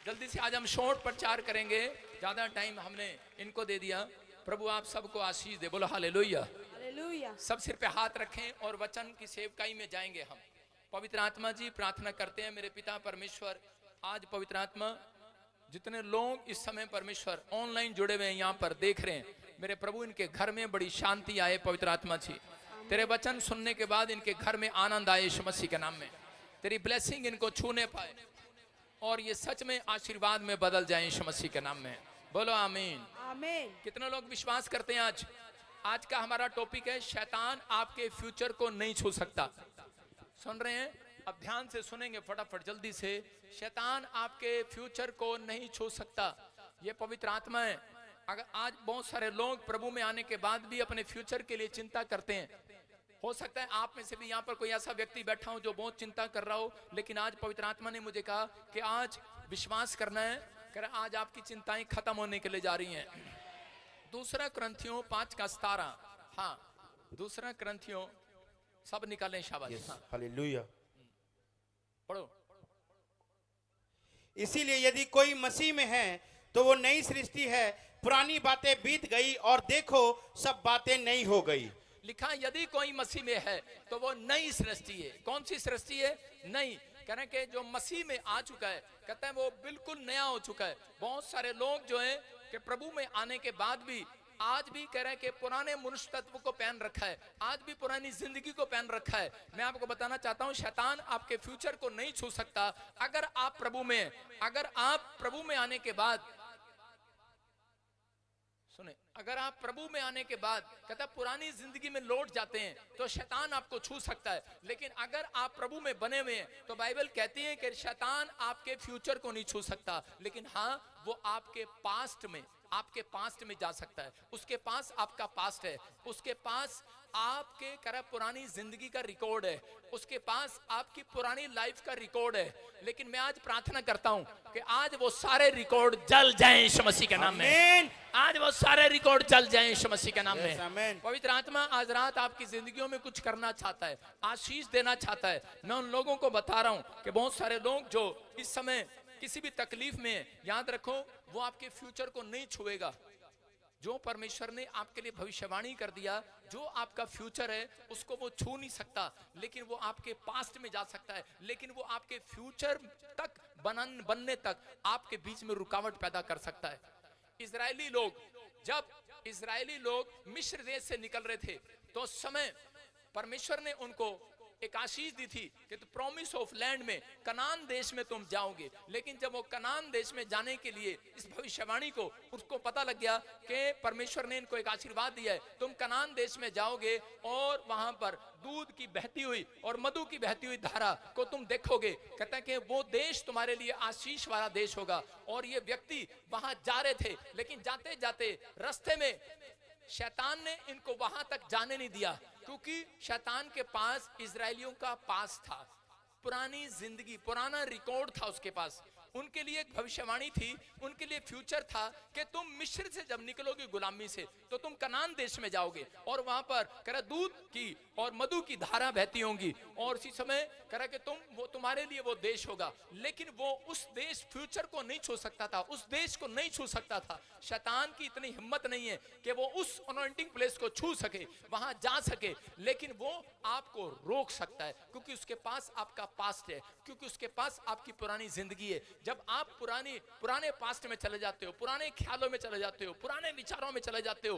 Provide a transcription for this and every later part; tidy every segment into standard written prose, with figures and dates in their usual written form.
जल्दी से आज हम शॉर्ट प्रचार करेंगे, ज्यादा टाइम हमने इनको दे दिया। प्रभु आप सबको आशीष दे, बोलो हालेलुया। हालेलुया। सब सिर पे हाथ रखें और वचन की सेवकाई में जाएंगे हम। पवित्र आत्मा जी प्रार्थना करते हैं मेरे पिता परमेश्वर, आज पवित्र आत्मा जितने लोग इस समय परमेश्वर ऑनलाइन जुड़े हुए हैं, यहाँ पर देख रहे हैं, मेरे प्रभु इनके घर में बड़ी शांति आए। पवित्र आत्मा जी तेरे वचन सुनने के बाद इनके घर में आनंद आए यीशु मसीह के नाम में। तेरी ब्लेसिंग इनको छूने पाए और ये सच में आशीर्वाद में बदल जाए यीशु मसीह के नाम में, बोलो आमीन। आमीन। कितने लोग विश्वास करते हैं? आज का हमारा टॉपिक है शैतान आपके फ्यूचर को नहीं छू सकता। सुन रहे हैं? अब ध्यान से सुनेंगे फटाफट जल्दी से। शैतान आपके फ्यूचर को नहीं छू सकता, ये पवित्र आत्मा है। अगर आज बहुत सारे लोग प्रभु में आने के बाद भी अपने फ्यूचर के लिए चिंता करते हैं, हो सकता है आप में से भी यहाँ पर कोई ऐसा व्यक्ति बैठा हो जो बहुत चिंता कर रहा हो, लेकिन आज पवित्र आत्मा ने मुझे कहा कि आज विश्वास करना है, आज आपकी चिंताएं खत्म होने के लिए जा रही हैं। दूसरा क्रंथियों 5:17, हाँ दूसरा क्रंथियों, सब निकालें शाबाश। हालेलुया। पढ़ो। इसीलिए यदि कोई मसीह में है तो वो नई सृष्टि है, पुरानी बातें बीत गई और देखो सब बातें नई हो गई। लिखा यदि कोई मसीह में है तो वो नई सृष्टि है। कौन सी सृष्टि है? नई। कह रहे कि जो मसीह में आ चुका है, कहते हैं वो बिल्कुल नया हो चुका है। बहुत सारे लोग जो है कि प्रभु में आने के बाद भी आज भी कह रहे हैं कि पुराने मनुष्य तत्व को पहन रखा है, आज भी पुरानी जिंदगी को पहन रखा है। मैं आपको बताना चाहता हूं शैतान आपके फ्यूचर को नहीं छू सकता अगर आप प्रभु में, अगर आप प्रभु में आने के बाद, सुने, अगर आप प्रभु में आने के बाद कहता पुरानी जिंदगी में लौट जाते हैं तो शैतान आपको छू सकता है। लेकिन अगर आप प्रभु में बने हुए हैं तो बाइबल कहती है कि शैतान आपके फ्यूचर को नहीं छू सकता, लेकिन हाँ वो आपके पास्ट में, आपके पास्ट में जा सकता है। उसके पास आपका पास्ट है, उसके पास आपके कर पुरानी जिंदगी का रिकॉर्ड है, उसके पास आपकी पुरानी लाइफ का रिकॉर्ड है। लेकिन मैं आज प्रार्थना करता हूं कि आज वो सारे रिकॉर्ड जल जाएं यीशु मसीह के नाम में। आज वो सारे रिकॉर्ड जल जाएं यीशु मसीह के नाम में। पवित्र आत्मा आज रात आपकी जिंदगियों में कुछ करना चाहता है, आशीष देना चाहता है। मैं उन लोगों को बता रहा हूं कि बहुत सारे लोग जो इस समय किसी भी तकलीफ में, याद रखो वो आपके फ्यूचर को नहीं छुएगा। जो परमेश्वर ने आपके लिए भविष्यवाणी कर दिया, जो आपका फ्यूचर है उसको वो छू नहीं सकता, लेकिन वो आपके पास्ट में जा सकता है। लेकिन वो आपके फ्यूचर तक बनने तक आपके बीच में रुकावट पैदा कर सकता है। इजरायली लोग, जब इजरायली लोग मिस्र देश से निकल रहे थे तो उस समय परमेश्वर ने उनको एक आशीष दी थी कि तो प्रॉमिस ऑफ लैंड में, कनान देश में तुम जाओगे। लेकिन जब वो कनान देश में जाने के लिए इस भविष्यवाणी को, उसको पता लग गया कि परमेश्वर ने इनको एक आशीर्वाद दिया है, तुम कनान देश में जाओगे और वहां पर दूध की बहती हुई और मधु की बहती हुई धारा को तुम देखोगे। कहता है कि वो देश तुम्हारे लिए आशीष वाला देश होगा। और ये व्यक्ति वहां जा रहे थे, लेकिन जाते जाते रास्ते में शैतान ने इनको वहां तक जाने नहीं दिया, क्योंकि शैतान के पास इजरायलियों का पास था, पुरानी जिंदगी, पुराना रिकॉर्ड था उसके पास। उनके लिए एक भविष्यवाणी थी, उनके लिए फ्यूचर था कि तुम मिस्र से जब निकलोगे गुलामी से तो तुम कनान देश में जाओगे और वहां पर करा दूध की और मधु की धारा बहती होंगी और इसी समय करा कि वो तुम्हारे लिए वो देश होगा। लेकिन वो उस देश फ्यूचर को नहीं छू सकता था, उस देश को नहीं छू सकता था। शैतान की इतनी हिम्मत नहीं है कि वो उस अनॉइंटिंग प्लेस को छू सके, वहां जा सके, लेकिन वो आपको रोक सकता है क्योंकि उसके पास आपका पास्ट है, क्योंकि उसके पास आपकी पुरानी जिंदगी है। जब आप पुराने पास्ट में चले जाते हो, पुराने ख्यालों में चले जाते हो, पुराने विचारों में चले जाते हो,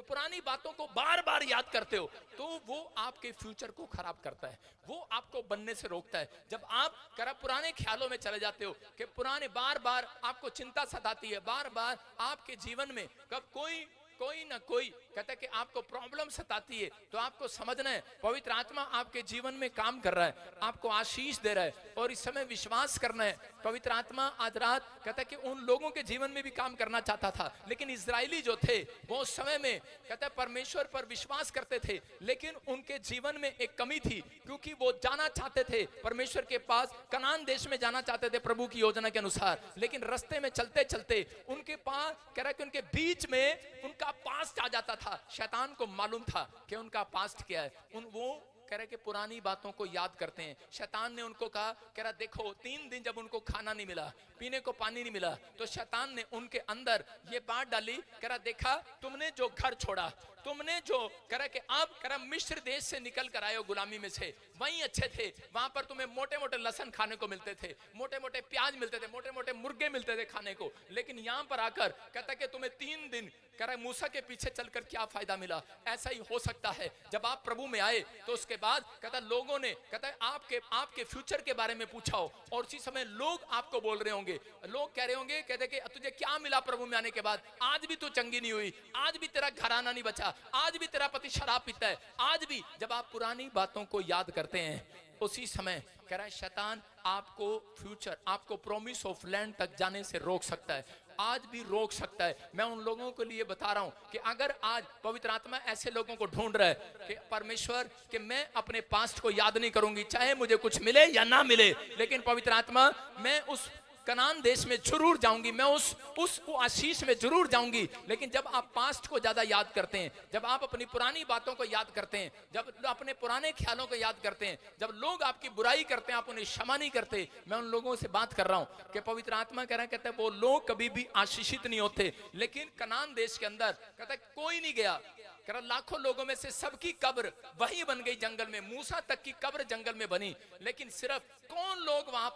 पुरानी बातों को बार बार याद करते हो, तो वो आपके फ्यूचर को खराब करता है, वो आपको बनने से रोकता है। जब आप पुराने ख्यालों में चले जाते हो कि पुराने बार बार आपको चिंता सताती है, बार बार आपके जीवन में कब कोई ना कोई कहता है कि आपको प्रॉब्लम सताती है, तो आपको समझना है पवित्र आत्मा आपके जीवन में काम कर रहा है, आपको आशीष दे रहा है और इस समय विश्वास करना है। पवित्र आत्मा आज रात कहता है कि उन लोगों के जीवन में भी काम करना चाहता था, लेकिन इजरायली जो थे वो उस समय में कहता है परमेश्वर पर विश्वास करते थे, लेकिन उनके जीवन में एक कमी थी, क्योंकि वो जाना चाहते थे परमेश्वर के पास, कनान देश में जाना चाहते थे प्रभु की योजना के अनुसार। लेकिन रास्ते में चलते चलते उनके पास कह रहा है कि उनके बीच में उनका पास्ट आ जाता था। शैतान को मालूम था कि उनका पास्ट क्या है, वो कह रहे कि पुरानी बातों को याद करते हैं। शैतान ने उनको कहा, कह रहा देखो 3 दिन जब उनको खाना नहीं मिला, पीने को पानी नहीं मिला, तो शैतान ने उनके अंदर ये बात डाली, कह रहा देखा तुमने जो घर छोड़ा, तुमने जो कह रहा कि अब कह रहा मिस्र देश से निकल कर आए हो गुलामी में से, वहीं अच्छे थे, वहां पर तुम्हें मोटे मोटे लहसन खाने को मिलते थे, मोटे मोटे प्याज मिलते थे, मोटे मोटे मुर्गे मिलते थे खाने को, लेकिन यहां पर आकर कहता कि तुम्हें 3 दिन कह रहा मूसा के पीछे चलकर क्या फायदा मिला। ऐसा ही हो सकता है जब आप प्रभु में आए तो उसके बाद कहता लोगों ने कहता है आपके फ्यूचर के बारे में पूछा हो, और उसी समय लोग आपको बोल रहे होंगे, लोग कह रहे होंगे, कहते कि तुझे क्या मिला प्रभु में आने के बाद, आज भी तू चंगी नहीं हुई, आज भी तेरा घराना नहीं बचा, आज भी तेरा पति शराब पीता है, आज भी। जब आप पुरानी बातों को याद करते हैं उसी समय कह रहा है शैतान आपको फ्यूचर, आपको प्रॉमिस ऑफ लैंड तक जाने से रोक सकता है, आज भी रोक सकता है। मैं उन लोगों के लिए बता रहा हूं कि अगर आज पवित्र आत्मा ऐसे लोगों को ढूंढ रहा है कि परमेश्वर कि मैं अपने पास्ट को याद नहीं करूंगी, चाहे मुझे कुछ मिले या ना मिले, लेकिन पवित्र आत्मा मैं उस कनान देश में जरूर जाऊंगी, मैं उस आशीष में जरूर जाऊंगी। लेकिन जब आप पास्ट को ज्यादा याद करते हैं, जब आप अपनी पुरानी बातों को याद करते हैं, जब अपने पुराने ख्यालों को याद करते हैं, जब लोग आपकी बुराई करते हैं आप उन्हें क्षमा नहीं करते, मैं उन लोगों से बात कर रहा हूं कि पवित्र आत्मा कह रहा है, कहता है वो लोग कभी भी आशीषित नहीं होते। लेकिन कनान देश के अंदर कहता है कोई नहीं गया, कह रहा लाखों लोगों में से सबकी कब्र वही बन गई जंगल में, मूसा तक की कब्र जंगल में बनी, लेकिन सिर्फ कौन लोग वहां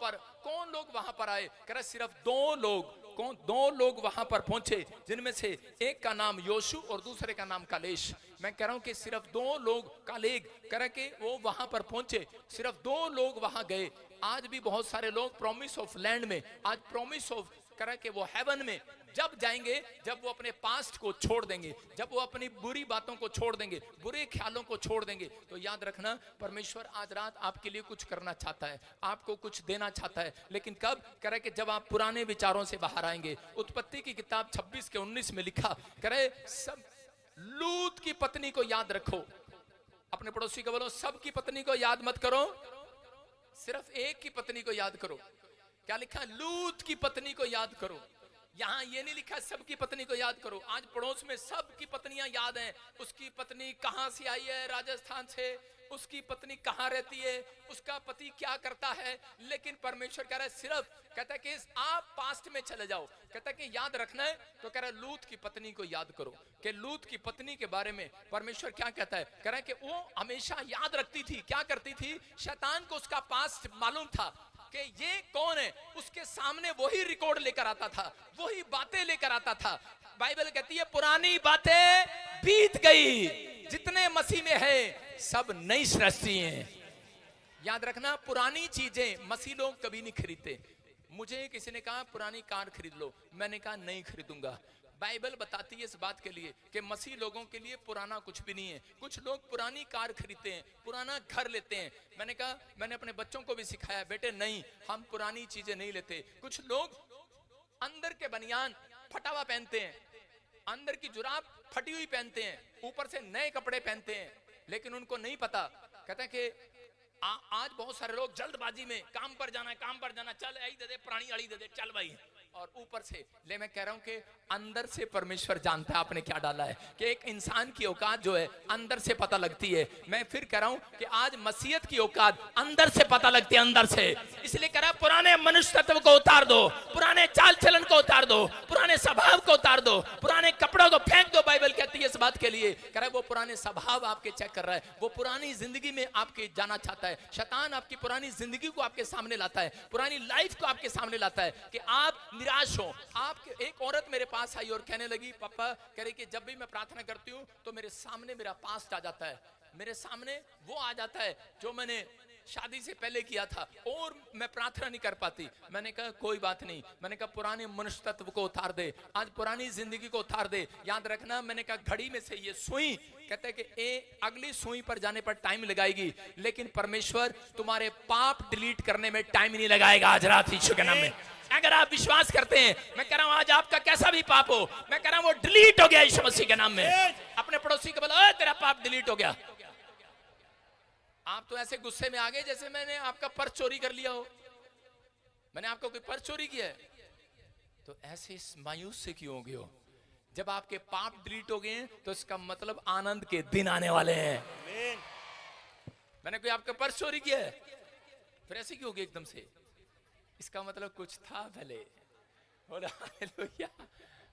पर आए, कह रहा सिर्फ 2 लोग वहां पर पहुंचे, जिनमें से एक का नाम योशु और दूसरे का नाम कालेश। मैं कह रहा हूं कि सिर्फ 2 लोग कालेग कह रहा कि वो वहां पर पहुंचे, सिर्फ 2 लोग वहां गए। आज भी बहुत सारे लोग प्रॉमिस ऑफ लैंड में, आज प्रॉमिस ऑफ कह रहा कि वो हेवन में जब जाएंगे, जब वो अपने पास्ट को छोड़ देंगे, जब वो अपनी बुरी बातों को छोड़ देंगे, बुरे ख्यालों को छोड़ देंगे, तो याद रखना परमेश्वर आज रात आपके लिए कुछ करना चाहता है, आपको कुछ देना चाहता है। लेकिन कब कह रहे कि जब आप पुराने विचारों से बाहर आएंगे। उत्पत्ति की किताब 26 के 19 में लिखा, कह रहे सब लूत की पत्नी को याद रखो। अपने पड़ोसी को बोलो सबकी पत्नी को याद मत करो, सिर्फ एक की पत्नी को याद करो। क्या लिखा? लूत की पत्नी को याद करो। यहां ये नहीं लिखा सबकी पत्नी को याद करो। आज पड़ोस में सबकी पत्नियां याद हैं, उसकी पत्नी कहां से आई है, राजस्थान से, उसकी पत्नी कहां रहती है, उसका पति क्या करता है। लेकिन परमेश्वर कह रहा है सिर्फ कहता है कि आप पास्ट में चले जाओ, कहता है कि याद रखना है, तो कह रहा है लूत की पत्नी को याद करो। कि लूत की पत्नी के बारे में परमेश्वर क्या कहता है, कह रहा है कि वो हमेशा याद रखती थी, क्या करती थी, शैतान को उसका पास्ट मालूम था कि ये कौन है, उसके सामने वही रिकॉर्ड लेकर आता था, वही बातें लेकर आता था। बाइबल कहती है पुरानी बातें बीत गई, जितने मसीह में है सब नई सृष्टि हैं। याद रखना पुरानी चीजें मसीह लोग कभी नहीं खरीदते। मुझे किसी ने कहा पुरानी कार खरीद लो, मैंने कहा नहीं खरीदूंगा। बाइबल बताती है इस बात के लिए कि मसीह लोगों के लिए पुराना कुछ भी नहीं है। कुछ लोग पुरानी कार खरीदते हैं, पुराना घर लेते हैं। मैंने कहा, मैंने अपने बच्चों को भी सिखाया, बेटे नहीं, हम पुरानी चीजें नहीं लेते। कुछ लोग अंदर के बनियान फटा हुआ पहनते हैं, अंदर की जुराब फटी हुई पहनते हैं, ऊपर से नए कपड़े पहनते हैं, लेकिन उनको नहीं पता। कहते हैं कि आज बहुत सारे लोग जल्दबाजी में काम पर जाना है, काम पर जाना, चल आई दे दे, पुरानी अड़ी दे दे, चल भाई, और ऊपर से ले। मैं कह रहा हूं कि अंदर से परमेश्वर जानता है आपने क्या डाला है, कि एक इंसान की औकात जो है अंदर से पता लगती है। मैं फिर कह रहा हूं कि आज मसीहत की औकात अंदर से पता लगती है, अंदर से। इसलिए कह रहा पुराने मनुष्य तत्व को उतार दो, पुराने चाल चलन को उतार दो, पुराने स्वभाव को उतार दो, पुराने कपड़ों को फेंक दो। बाइबल कहती है इस बात के लिए, कह रहा है वो पुराने स्वभाव आपके चेक कर रहा है, वो पुरानी जिंदगी में आपके जाना चाहता है। शैतान आपकी पुरानी जिंदगी को आपके सामने लाता है, पुरानी लाइफ को आपके सामने लाता है कि आप निराश हो। आपके एक औरत मेरे पास आई और कहने लगी, पापा कह रही कि जब भी मैं प्रार्थना करती हूँ तो मेरे सामने मेरा पास्ट आ जाता है, मेरे सामने वो आ जाता है जो मैंने शादी से पहले किया था, और मैं प्रार्थना नहीं कर पाती। मैंने कहा कोई बात नहीं, मैंने कहा पुराने मनुष्य तत्व को उतार दे, आज पुरानी जिंदगी को उतार दे। याद रखना, मैंने कहा घड़ी में से ये सुई, कहते हैं कि अगली सुई पर जाने पर टाइम लगाएगी, लेकिन परमेश्वर तुम्हारे पाप डिलीट करने में टाइम नहीं लगाएगा। आज रात यीशु के नाम में अगर आप विश्वास करते हैं, मैं कह रहा हूं आज आपका कैसा भी पाप हो, मैं कह रहा हूं वो डिलीट हो गया यीशु मसीह के नाम में। अपने पड़ोसी को बोलो तेरा पाप डिलीट हो गया। आप तो ऐसे गुस्से में आ गए जैसे मैंने आपका पर्स चोरी कर लिया हो। मैंने आपका कोई पर्स चोरी किया है? तो ऐसे मायूस से क्यों हो गए हो? जब आपके पाप डिलीट हो गए तो इसका मतलब आनंद के दिन आने वाले हैं। मैंने कोई आपका पर्स चोरी किया है? फिर ऐसे क्यों हो गया एकदम से? इसका मतलब कुछ था पहले। Hallelujah,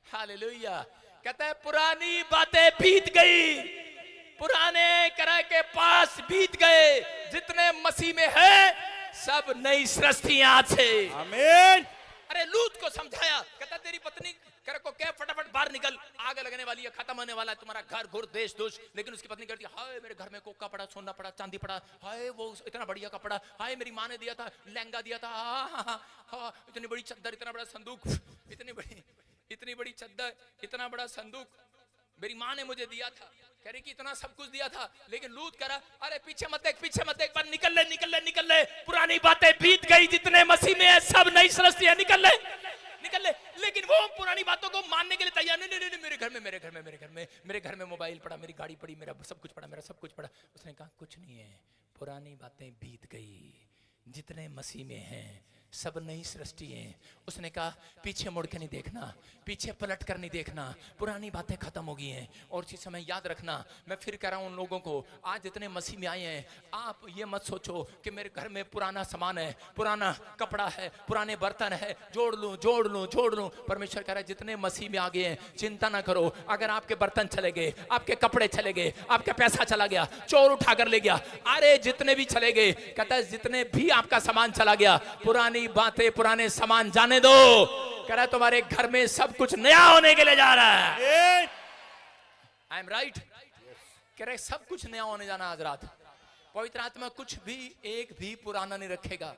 hallelujah. कहता है पुरानी बातें बीत गई, पुराने तरह के पास बीत गए, जितने मसीह में है सब नई सृष्टियां से। आमीन। अरे लूत को समझाया, कहता तेरी पत्नी करे को क्या, फटाफट बाहर निकल, आग लगने वाली है, खत्म होने वाला है तुम्हारा घर घुर देश दोष। लेकिन उसकी पत्नी कहती है, हाय मेरे घर में कोका पड़ा, सोना पड़ा, चांदी पड़ा, हाय वो इतना बढ़िया कपड़ा, हाय मेरी माँ ने दिया था, लहंगा दिया था, हाँ, इतनी बड़ी चद्दर, इतना बड़ा संदूक, इतनी बड़ी चद्दर, इतना बड़ा संदूक मेरी माँ ने मुझे दिया था। कह रही कि इतना सब कुछ दिया था। लेकिन लूत कह रहा, अरे पीछे मत देख, पीछे मत देख, पर निकल ले, निकल ले, निकल ले, पुरानी बातें बीत गई, जितने मसीह में है सब नई सृष्टि है, निकल ले, निकल ले। लेकिन वो पुरानी बातों को मानने के लिए तैयार नहीं, नहीं, नहीं, मेरे घर में मोबाइल पड़ा, मेरी गाड़ी पड़ी, मेरा सब कुछ पड़ा, मेरा सब कुछ पड़ा। उसने कहा कुछ नहीं है, पुरानी बातें बीत गई, जितने मसीह में हैं सब नई सृष्टि है। उसने कहा पीछे मुड़ के नहीं देखना, पीछे पलट कर नहीं देखना, पुरानी बातें खत्म हो गई हैं। और इसी समय याद रखना, मैं फिर कह रहा हूं उन लोगों को, आज जितने मसीह में आए हैं, आप ये मत सोचो कि मेरे घर में पुराना सामान है, पुराना कपड़ा है, पुराने बर्तन है, जोड़ लूं। परमेश्वर कह रहा है जितने मसीह में आ गए हैं चिंता ना करो। अगर आपके बर्तन चले गए, आपके कपड़े चले गए, आपका पैसा चला गया, चोर उठा कर ले गया, अरे जितने भी चले गए, कहता है जितने भी आपका सामान चला गया, पुरानी बातें, पुराने सामान जाने दो। कह रहा है तुम्हारे घर में सब कुछ नया होने के लिए जा रहा है। I am right? कह रहे सब कुछ नया होने जाना आज रात। पवित्र आत्मा कुछ भी एक भी पुराना नहीं रखेगा।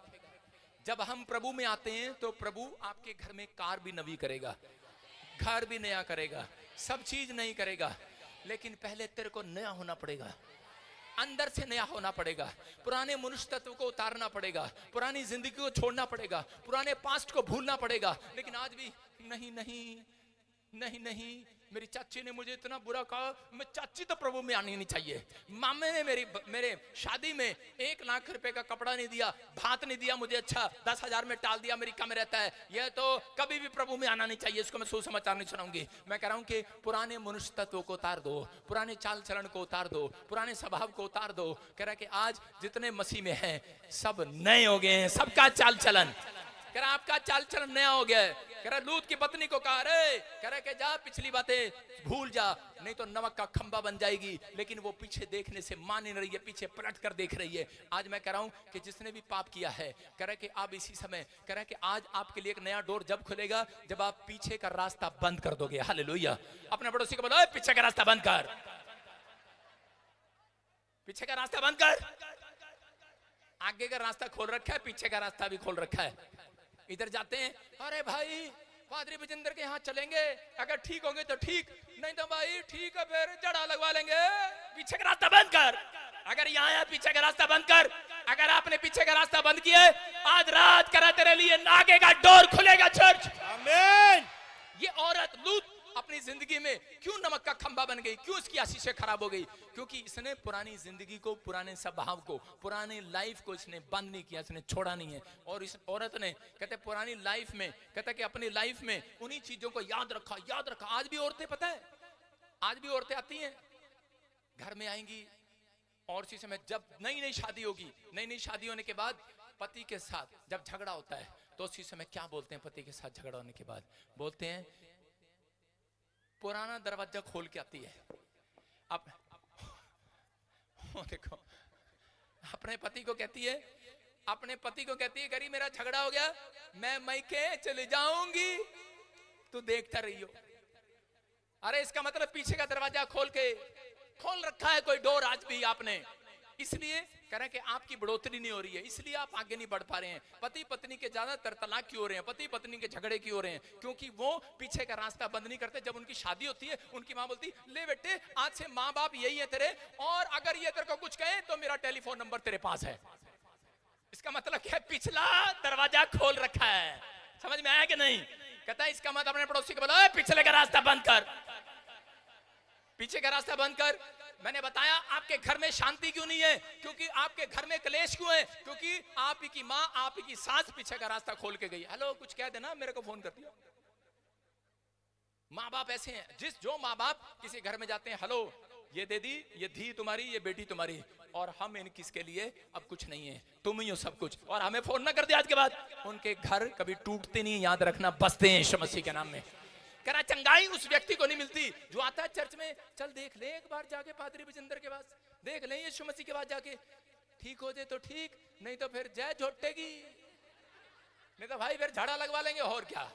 जब हम प्रभु में आते हैं तो प्रभु आपके घर में कार भी नवी करेगा, घर भी नया करेगा, सब चीज नई करेगा। लेकिन पहले तेरे को नया होना पड़ेगा, अंदर से नया होना पड़ेगा, पुराने मनुष्य तत्व को उतारना पड़ेगा, पुरानी जिंदगी को छोड़ना पड़ेगा, पुराने पास्ट को भूलना पड़ेगा। लेकिन आज भी नहीं, मेरी चाची ने मुझे इतना बुरा कहा, मैं चाची तो प्रभु में आनी नहीं चाहिए, मामे ने मेरे शादी में 1 लाख रुपए का कपड़ा नहीं दिया, भात नहीं दिया मुझे, अच्छा 10,000 में टाल दिया, अमेरिका में रहता है, यह तो कभी भी प्रभु में आना नहीं चाहिए, इसको मैं सुसमाचार नहीं सुनाऊंगी। मैं कह रहा हूं कि पुराने मनुष्य तत्वों को उतार दो, पुराने चाल चलन को उतार दो, पुराने स्वभाव को उतार दो। कह रहा है कि आज जितने मसीह में हैं सब नए हो गए हैं, सबका चाल चलन, कह रहा आपका चाल चलन नया हो गया है। कह रहा लूत की पत्नी को कहा, रे कह रहा कि जा पिछली बातें भूल जा, नहीं तो नमक का खंबा बन जाएगी। लेकिन वो पीछे देखने से मान नहीं रही है, पीछे पलट कर देख रही है। आज मैं कह रहा हूं कि जिसने भी पाप किया है, कह रहा कि आप इसी समय, कह रहा कि आज आपके लिए एक नया डोर जब खुलेगा जब आप पीछे का रास्ता बंद कर दोगे। हालेलुया। अपने पड़ोसी को बोलो पीछे का रास्ता बंद कर, पीछे का रास्ता बंद कर। आगे का रास्ता खोल रखा है, पीछे का रास्ता भी खोल रखा है। इधर जाते हैं, अरे भाई पादरी विजेंद्र के यहाँ चलेंगे, अगर ठीक होंगे तो ठीक, नहीं तो भाई ठीक है फिर जड़ा लगवा लेंगे। पीछे का रास्ता बंद कर। अगर यहाँ है पीछे का रास्ता बंद कर। अगर आपने पीछे का रास्ता बंद किया है, आज रात करा तेरे लिए आगे का डोर खुलेगा चर्च। आमीन। ये औरत लूत अपनी जिंदगी में क्यों नमक का खंबा बन गई, क्यों उसकी आशीषें खराब हो गई? क्योंकि इसने पुरानी जिंदगी को, पुराने स्वभाव को, पुराने लाइफ को इसने बंद नहीं किया, इसने छोड़ा नहीं है। और इस औरत ने, कहते पुरानी लाइफ में, कहते कि अपनी लाइफ में उन्हीं चीजों को याद रखा। आज भी औरतें, पता है आज भी औरतें आती हैं, घर में आएंगी और इसी समय जब नई शादी होगी, नई शादी होने के बाद पति के साथ जब झगड़ा होता है तो उसी समय क्या बोलते हैं? पति के साथ झगड़ा होने के बाद बोलते हैं पुराना दरवाजा खोल के आती है। अब देखो, अपने पति को कहती है, करी मेरा झगड़ा हो गया, मैं मैके चले जाऊंगी, तू देखता रही हो। अरे इसका मतलब पीछे का दरवाजा खोल रखा है कोई डोर आज भी आपने। इसलिए कह रहे हैं कि आपकी बढ़ोतरी नहीं हो रही है, इसलिए आप आगे नहीं बढ़ पा रहे हैं। पति पत्नी के ज्यादातर तलाक क्यों हो रहे हैं, पति पत्नी के झगड़े क्यों हो रहे हैं? क्योंकि वो पीछे का रास्ता बंद नहीं करते। जब उनकी शादी होती है, उनकी माँ बोलती ले बेटे आज से माँ बाप यही है तेरे, और अगर ये तेरे को कुछ कहे तो मेरा टेलीफोन नंबर तेरे पास है। इसका मतलब क्या है? पिछला दरवाजा खोल रखा है। समझ में आया कि नहीं? कहता है इसका मतलब अपने पड़ोसी को बोला पिछले का रास्ता बंद कर, पीछे का रास्ता बंद कर। मैंने बताया आपके घर में शांति क्यों नहीं है, क्योंकि आपके घर में क्लेश क्यों है? क्योंकि आप ही की माँ, आप ही की सास पीछे का रास्ता खोल के गई। हेलो कुछ कह देना, मेरे को फोन कर दिया। माँ बाप ऐसे हैं, जो माँ बाप किसी घर में जाते हैं, हेलो ये दे दी, ये धी तुम्हारी, ये बेटी तुम्हारी, और हम इन किसके लिए, अब कुछ नहीं है, तुम ही हो सब कुछ। और हमें फोन ना कर दे आज के बाद। उनके घर कभी टूटते नहीं, याद रखना, बसते हैं यीशु मसीह के नाम में। कह रहा चंगाई उस व्यक्ति को नहीं मिलती जो आता है चर्च में, चल देख ले एक बार जाके पादरी विजेंद्र के पास, देख ले यीशु मसीह के पास जाके, ठीक हो जाए तो ठीक, नहीं तो फिर जय झोटेगी, नहीं तो भाई फिर झाड़ा लगवा लेंगे, और क्या,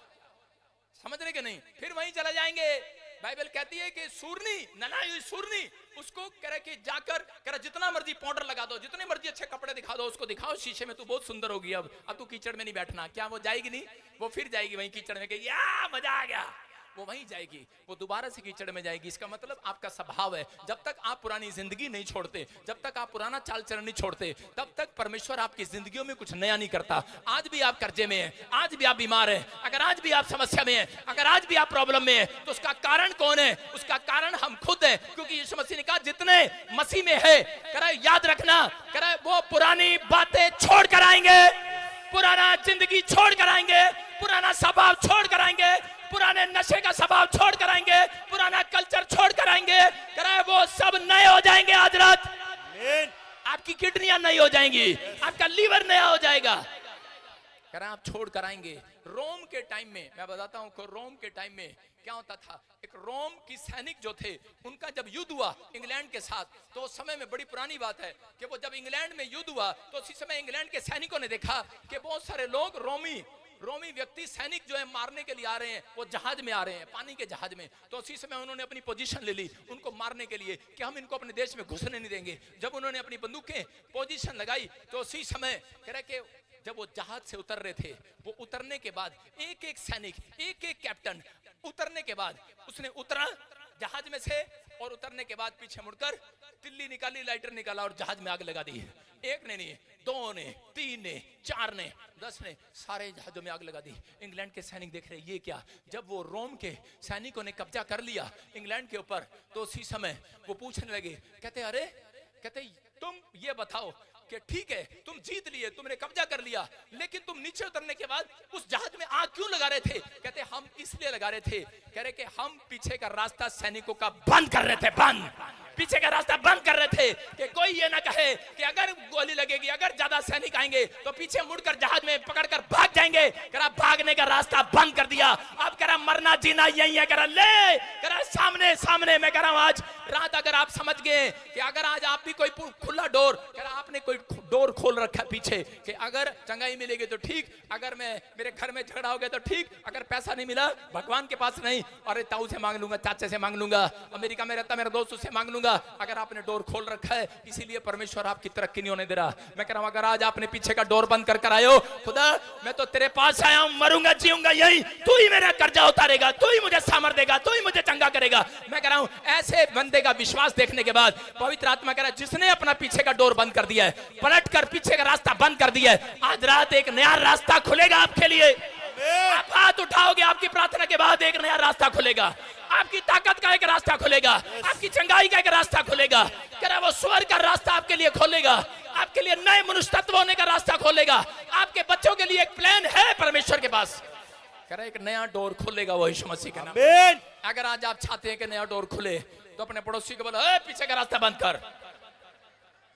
समझ रहे कि नहीं, फिर वहीं चला जाएंगे। बाइबल कहती है कि सूरनी, ननाई हुई सूरनी, उसको कह कि जाकर कह जितना मर्जी पाउडर लगा दो, जितने मर्जी अच्छे कपड़े दिखा दो, उसको दिखाओ शीशे में, तू बहुत सुंदर होगी, अब तू कीचड़ में नहीं बैठना। क्या वो जाएगी नहीं? वो फिर जाएगी वहीं कीचड़ में, कि या मजा आ गया, वो वहीं जाएगी, वो दोबारा से कीचड़ में जाएगी। इसका मतलब आपका स्वभाव है, जब तक आप पुरानी जिंदगी नहीं छोड़ते, जब तक आप पुराना चाल चलन नहीं छोड़ते, तब तक परमेश्वर आपकी जिंदगियों में कुछ नया नहीं करता। आज भी आप कर्जे में हैं, आज भी आप बीमार हैं, अगर आज भी आप समस्या में हैं, अगर आज भी आप प्रॉब्लम में हैं, तो उसका कारण कौन है? उसका कारण हम खुद हैं, क्योंकि यीशु मसीह ने कहा जितने मसीह में है, कह याद रखना, कह वो पुरानी बातें छोड़ कर आएंगे, पुराना जिंदगी छोड़ कर आएंगे, पुराना स्वभाव छोड़ कर आएंगे, पुराने नशे का स्वभाव छोड़ कर आएंगे, पुराना कल्चर छोड़ कर आएंगे, कराए वो सब नए हो जाएंगे। आज रात आपकी किडनियां नई हो जाएंगी, आपका लीवर नया हो जाएगा, करा आप छोड़ कर आएंगे। रोम के टाइम में मैं बताता हूं को, रोम के टाइम में क्या होता था, एक रोम की सैनिक जो थे, उनका जब युद्ध हुआ इंग्लैंड के साथ, तो उस समय में बड़ी पुरानी बात है कि वो जब इंग्लैंड में युद्ध हुआ, तो उसी समय इंग्लैंड के सैनिकों ने देखा कि बहुत सारे लोग रोमी व्यक्ति सैनिक जो है मारने के लिए आ रहे हैं, वो जहाज में आ रहे हैं, पानी के जहाज में। तो उसी समय उन्होंने अपनी पोजीशन ले ली उनको मारने के लिए कि हम इनको अपने देश में घुसने नहीं देंगे। जब उन्होंने अपनी बंदूकें पोजीशन लगाई, तो उसी समय कह रहे कि जब वो जहाज से उतर रहे थे, वो उतरने के बाद एक एक सैनिक, एक एक कैप्टन उतरने के बाद उसने उतरा जहाज में से, और उतरने के बाद पीछे मुड़कर तिल्ली निकाली, लाइटर निकाला और जहाज में आग लगा दी। एक ने नहीं, दो ने, तीन ने, चार ने, 10 ने, सारे जहाजों में आग लगा दी। इंग्लैंड के सैनिक देख रहे ये क्या। जब वो रोम के सैनिकों ने कब्जा कर लिया इंग्लैंड के ऊपर, तो उसी समय वो पूछने लगे, कहते अरे, कहते तुम ये बताओ कि ठीक है तुम जीत लिए, तुमने कब्जा कर लिया, लेकिन तुम नीचे उतरने के बाद उस जहाज में आग क्यों लगा रहे थे? कहते हम इसलिए लगा रहे थे, कह रहे कि हम पीछे का रास्ता सैनिकों का बंद कर रहे थे, बंद, पीछे का रास्ता बंद कर रहे थे कि कोई ये ना कहे कि अगर गोली लगेगी, अगर ज्यादा सैनिक आएंगे तो पीछे मुड़कर जहाज में पकड़कर भाग जाएंगे। करा भागने का रास्ता बंद कर दिया। अब करा मरना जीना यही है, करा ले, करा सामने सामने। मैं कह रहा हूं आज रात अगर आप समझ गए कि अगर आज आप भी कोई खुला डोर, करा आपने कोई डोर खोल रखा है पीछे कि अगर चंगाई मिलेगी तो ठीक, अगर मैं मेरे घर में झगड़ा हो गया तो ठीक, अगर पैसा नहीं मिला भगवान के पास नहीं, अरे ताऊ से मांग लूंगा, चाचे से मांग लूंगा, अमेरिका में रहता मेरा दोस्त उससे मांग लूंगा। अगर आपने डोर खोल रखा है, इसीलिए परमेश्वर आपकी तरक्की नहीं होने दे रहा। मैं कह रहा हूं अगर आज आपने पीछे का डोर बंद कर आए हो, खुदा मैं तो तेरे पास आया हूं, मरूंगा जीऊंगा यही, तू ही मेरा कर्जा उतारेगा, तू ही मुझे सामर्थ देगा, तू ही मुझे चंगा करेगा। मैं कह रहा हूं ऐसे बंदे का विश्वास देखने के बाद पवित्र आत्मा कह रहा है जिसने अपना पीछे का डोर बंद कर दिया है, पलट कर पीछे का रास्ता बंद कर दिया है, आज रात एक नया रास्ता खुलेगा आपके लिए। आप हाथ उठाओगे, आपकी प्रार्थना के बाद एक नया रास्ता खुलेगा, आपकी ताकत का एक रास्ता खुलेगा, आपकी चंगाई का एक रास्ता खुलेगा। कह रहा वो स्वर्ग का रास्ता आपके लिए खोलेगा, आपके लिए नए मनुष्य तत्व होने का रास्ता खोलेगा। आपके बच्चों के लिए एक प्लान है परमेश्वर के पास। कह रहा एक नया डोर खुलेगा वो यीशु मसीह के नाम। अगर आज आप चाहते हैं कि नया डोर खुले, तो अपने पड़ोसी को बोलो पीछे का रास्ता बंद कर।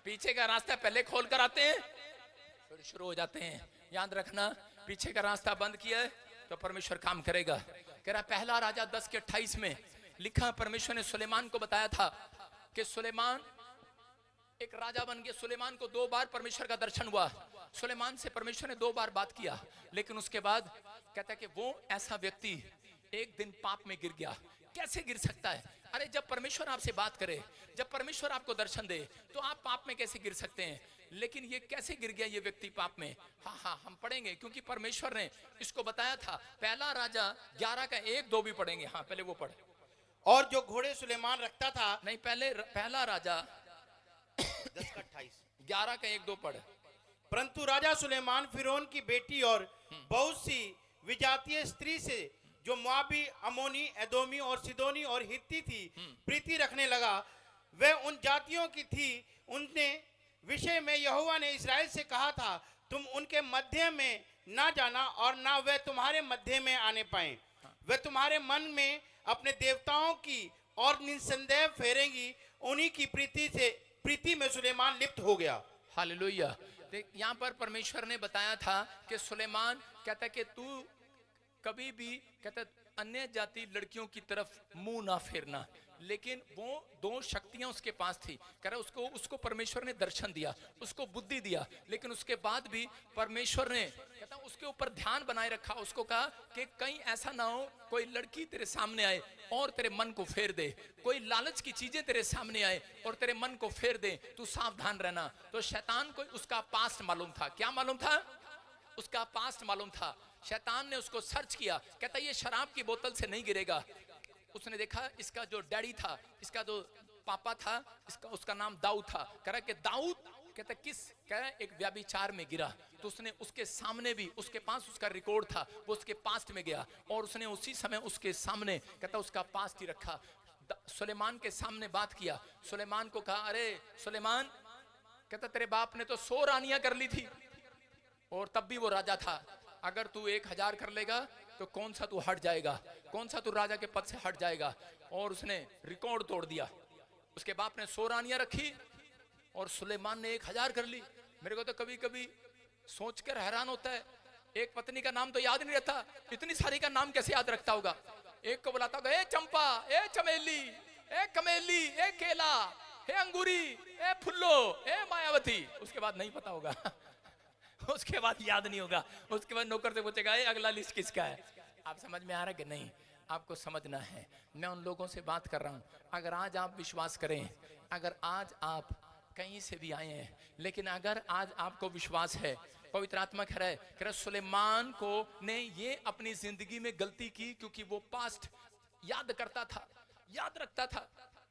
पीछे का रास्ता पहले खोल कर आते हैं, फिर शुरू हो जाते हैं। याद रखना, पीछे का रास्ता बंद किया है तो परमेश्वर काम करेगा। कह रहा पहला राजा 10:28 में लिखा, परमेश्वर ने सुलेमान को बताया था कि सुलेमान एक राजा बन गया। सुलेमान को 2 बार परमेश्वर का दर्शन हुआ। सुलेमान से परमेश्वर ने 2 बार बात किया, लेकिन उसके बाद कहता है कि वो ऐसा व्यक्ति एक दिन पाप में गिर गया। कैसे गिर सकता है? अरे जब परमेश्वर आपसे बात करे, जब परमेश्वर आपको दर्शन दे, तो आप पाप में कैसे गिर सकते हैं? लेकिन ये कैसे गिर गया ये व्यक्ति पाप में? हाँ हम पढ़ेंगे, क्योंकि परमेश्वर ने इसको बताया था। पहला राजा 11:1-2 भी पढ़ेंगे। हाँ पहले वो पढ़। और जो घोड़े सुलेमान रखता था, नहीं पहले पहला राजा 10:28 11:1-2 पढ़। परंतु राजा सुलेमान फिरौन की बेटी और बहुत सी विजातीय स्त्री से जो मोआबी, अमोनी, एदोमी और सिदोनी और हित्ती थी प्रीति रखने लगा। वह उन जातियों की थी, उनने विषय में यहोवा ने इस्राएल से कहा था, तुम उनके मध्य में ना जाना और ना वे तुम्हारे मध्य में आने पाए। वे तुम्हारे मन में अपने देवताओं की और निसंदेह फेरेंगी, उन्हीं की प्रीति में सुलेमान लिप्त हो गया। हालेलुया। देख, यहाँ पर परमेश्वर ने बताया था कि सुलेमान कहता कि तू कभी भी कहता अन्य जाति लड़कियों की तरफ मुंह ना फेरना, लेकिन वो दो शक्तियां उसके पास थी। कह रहा उसको परमेश्वर ने दर्शन दिया, उसको बुद्धि दिया, लेकिन उसके बाद भी परमेश्वर ने कहता उसके ऊपर ध्यान बनाए रखा। उसको कहा कि कहीं ऐसा ना हो कोई लड़की तेरे सामने आए और तेरे मन को फेर दे, कोई लालच की चीजें तेरे सामने आए और तेरे मन को फेर दे, तू सावधान रहना। तो शैतान को उसका पास्ट मालूम था। क्या मालूम था? उसका पास्ट मालूम था। शैतान ने उसको सर्च किया, कहता ये शराब की बोतल से नहीं गिरेगा। उसने देखा इसका जो डैडी था, इसका जो पापा था, उसका नाम दाऊद था। कह रहा कि दाऊद कहता एक व्यभिचार में गिरा। तो उसने उसके सामने भी, उसके पास उसका रिकॉर्ड था, वो उसके पास्ट में गया और उसने उसी समय उसके सामने कहता उसका पास्ट ही रखा। सुलेमान के सामने बात किया। सुलेमान को कहा अरे सुलेमान, कहता तेरे बाप ने तो 100 रानियां कर ली थी और तब भी वो राजा था। अगर तू 1000 कर लेगा तो कौन सा तू हट जाएगा, कौन सा तू राजा के पद से हट जाएगा। और उसने रिकॉर्ड तोड़ दिया। उसके बाप ने 100 रानियां रखी और सुलेमान ने 1000 कर ली। मेरे को तो कभी कभी सोचकर हैरान होता है, एक पत्नी का नाम तो याद नहीं रहता, इतनी सारी का नाम कैसे याद रखता होगा। एक को बुलाता होगा ए चंपा, ए चमेली, ए कमेली, ए केला, ए अंगूरी, ए फुल्लो, ए मायावती। उसके बाद नहीं पता होगा उसके बाद याद नहीं होगा। उसके बाद नौकर से पूछेगा अगला लिस्ट किसका है। आप समझ में आ रहा है कि नहीं? आपको समझना है। मैं उन लोगों से बात कर रहा हूं, अगर आज आप विश्वास करें, अगर आज आप कहीं से भी आए हैं, लेकिन अगर आज आपको विश्वास है, पवित्र आत्मा कह रहा है सुलेमान को ने ये अपनी जिंदगी में गलती की क्योंकि वो पास्ट याद करता था, याद रखता था।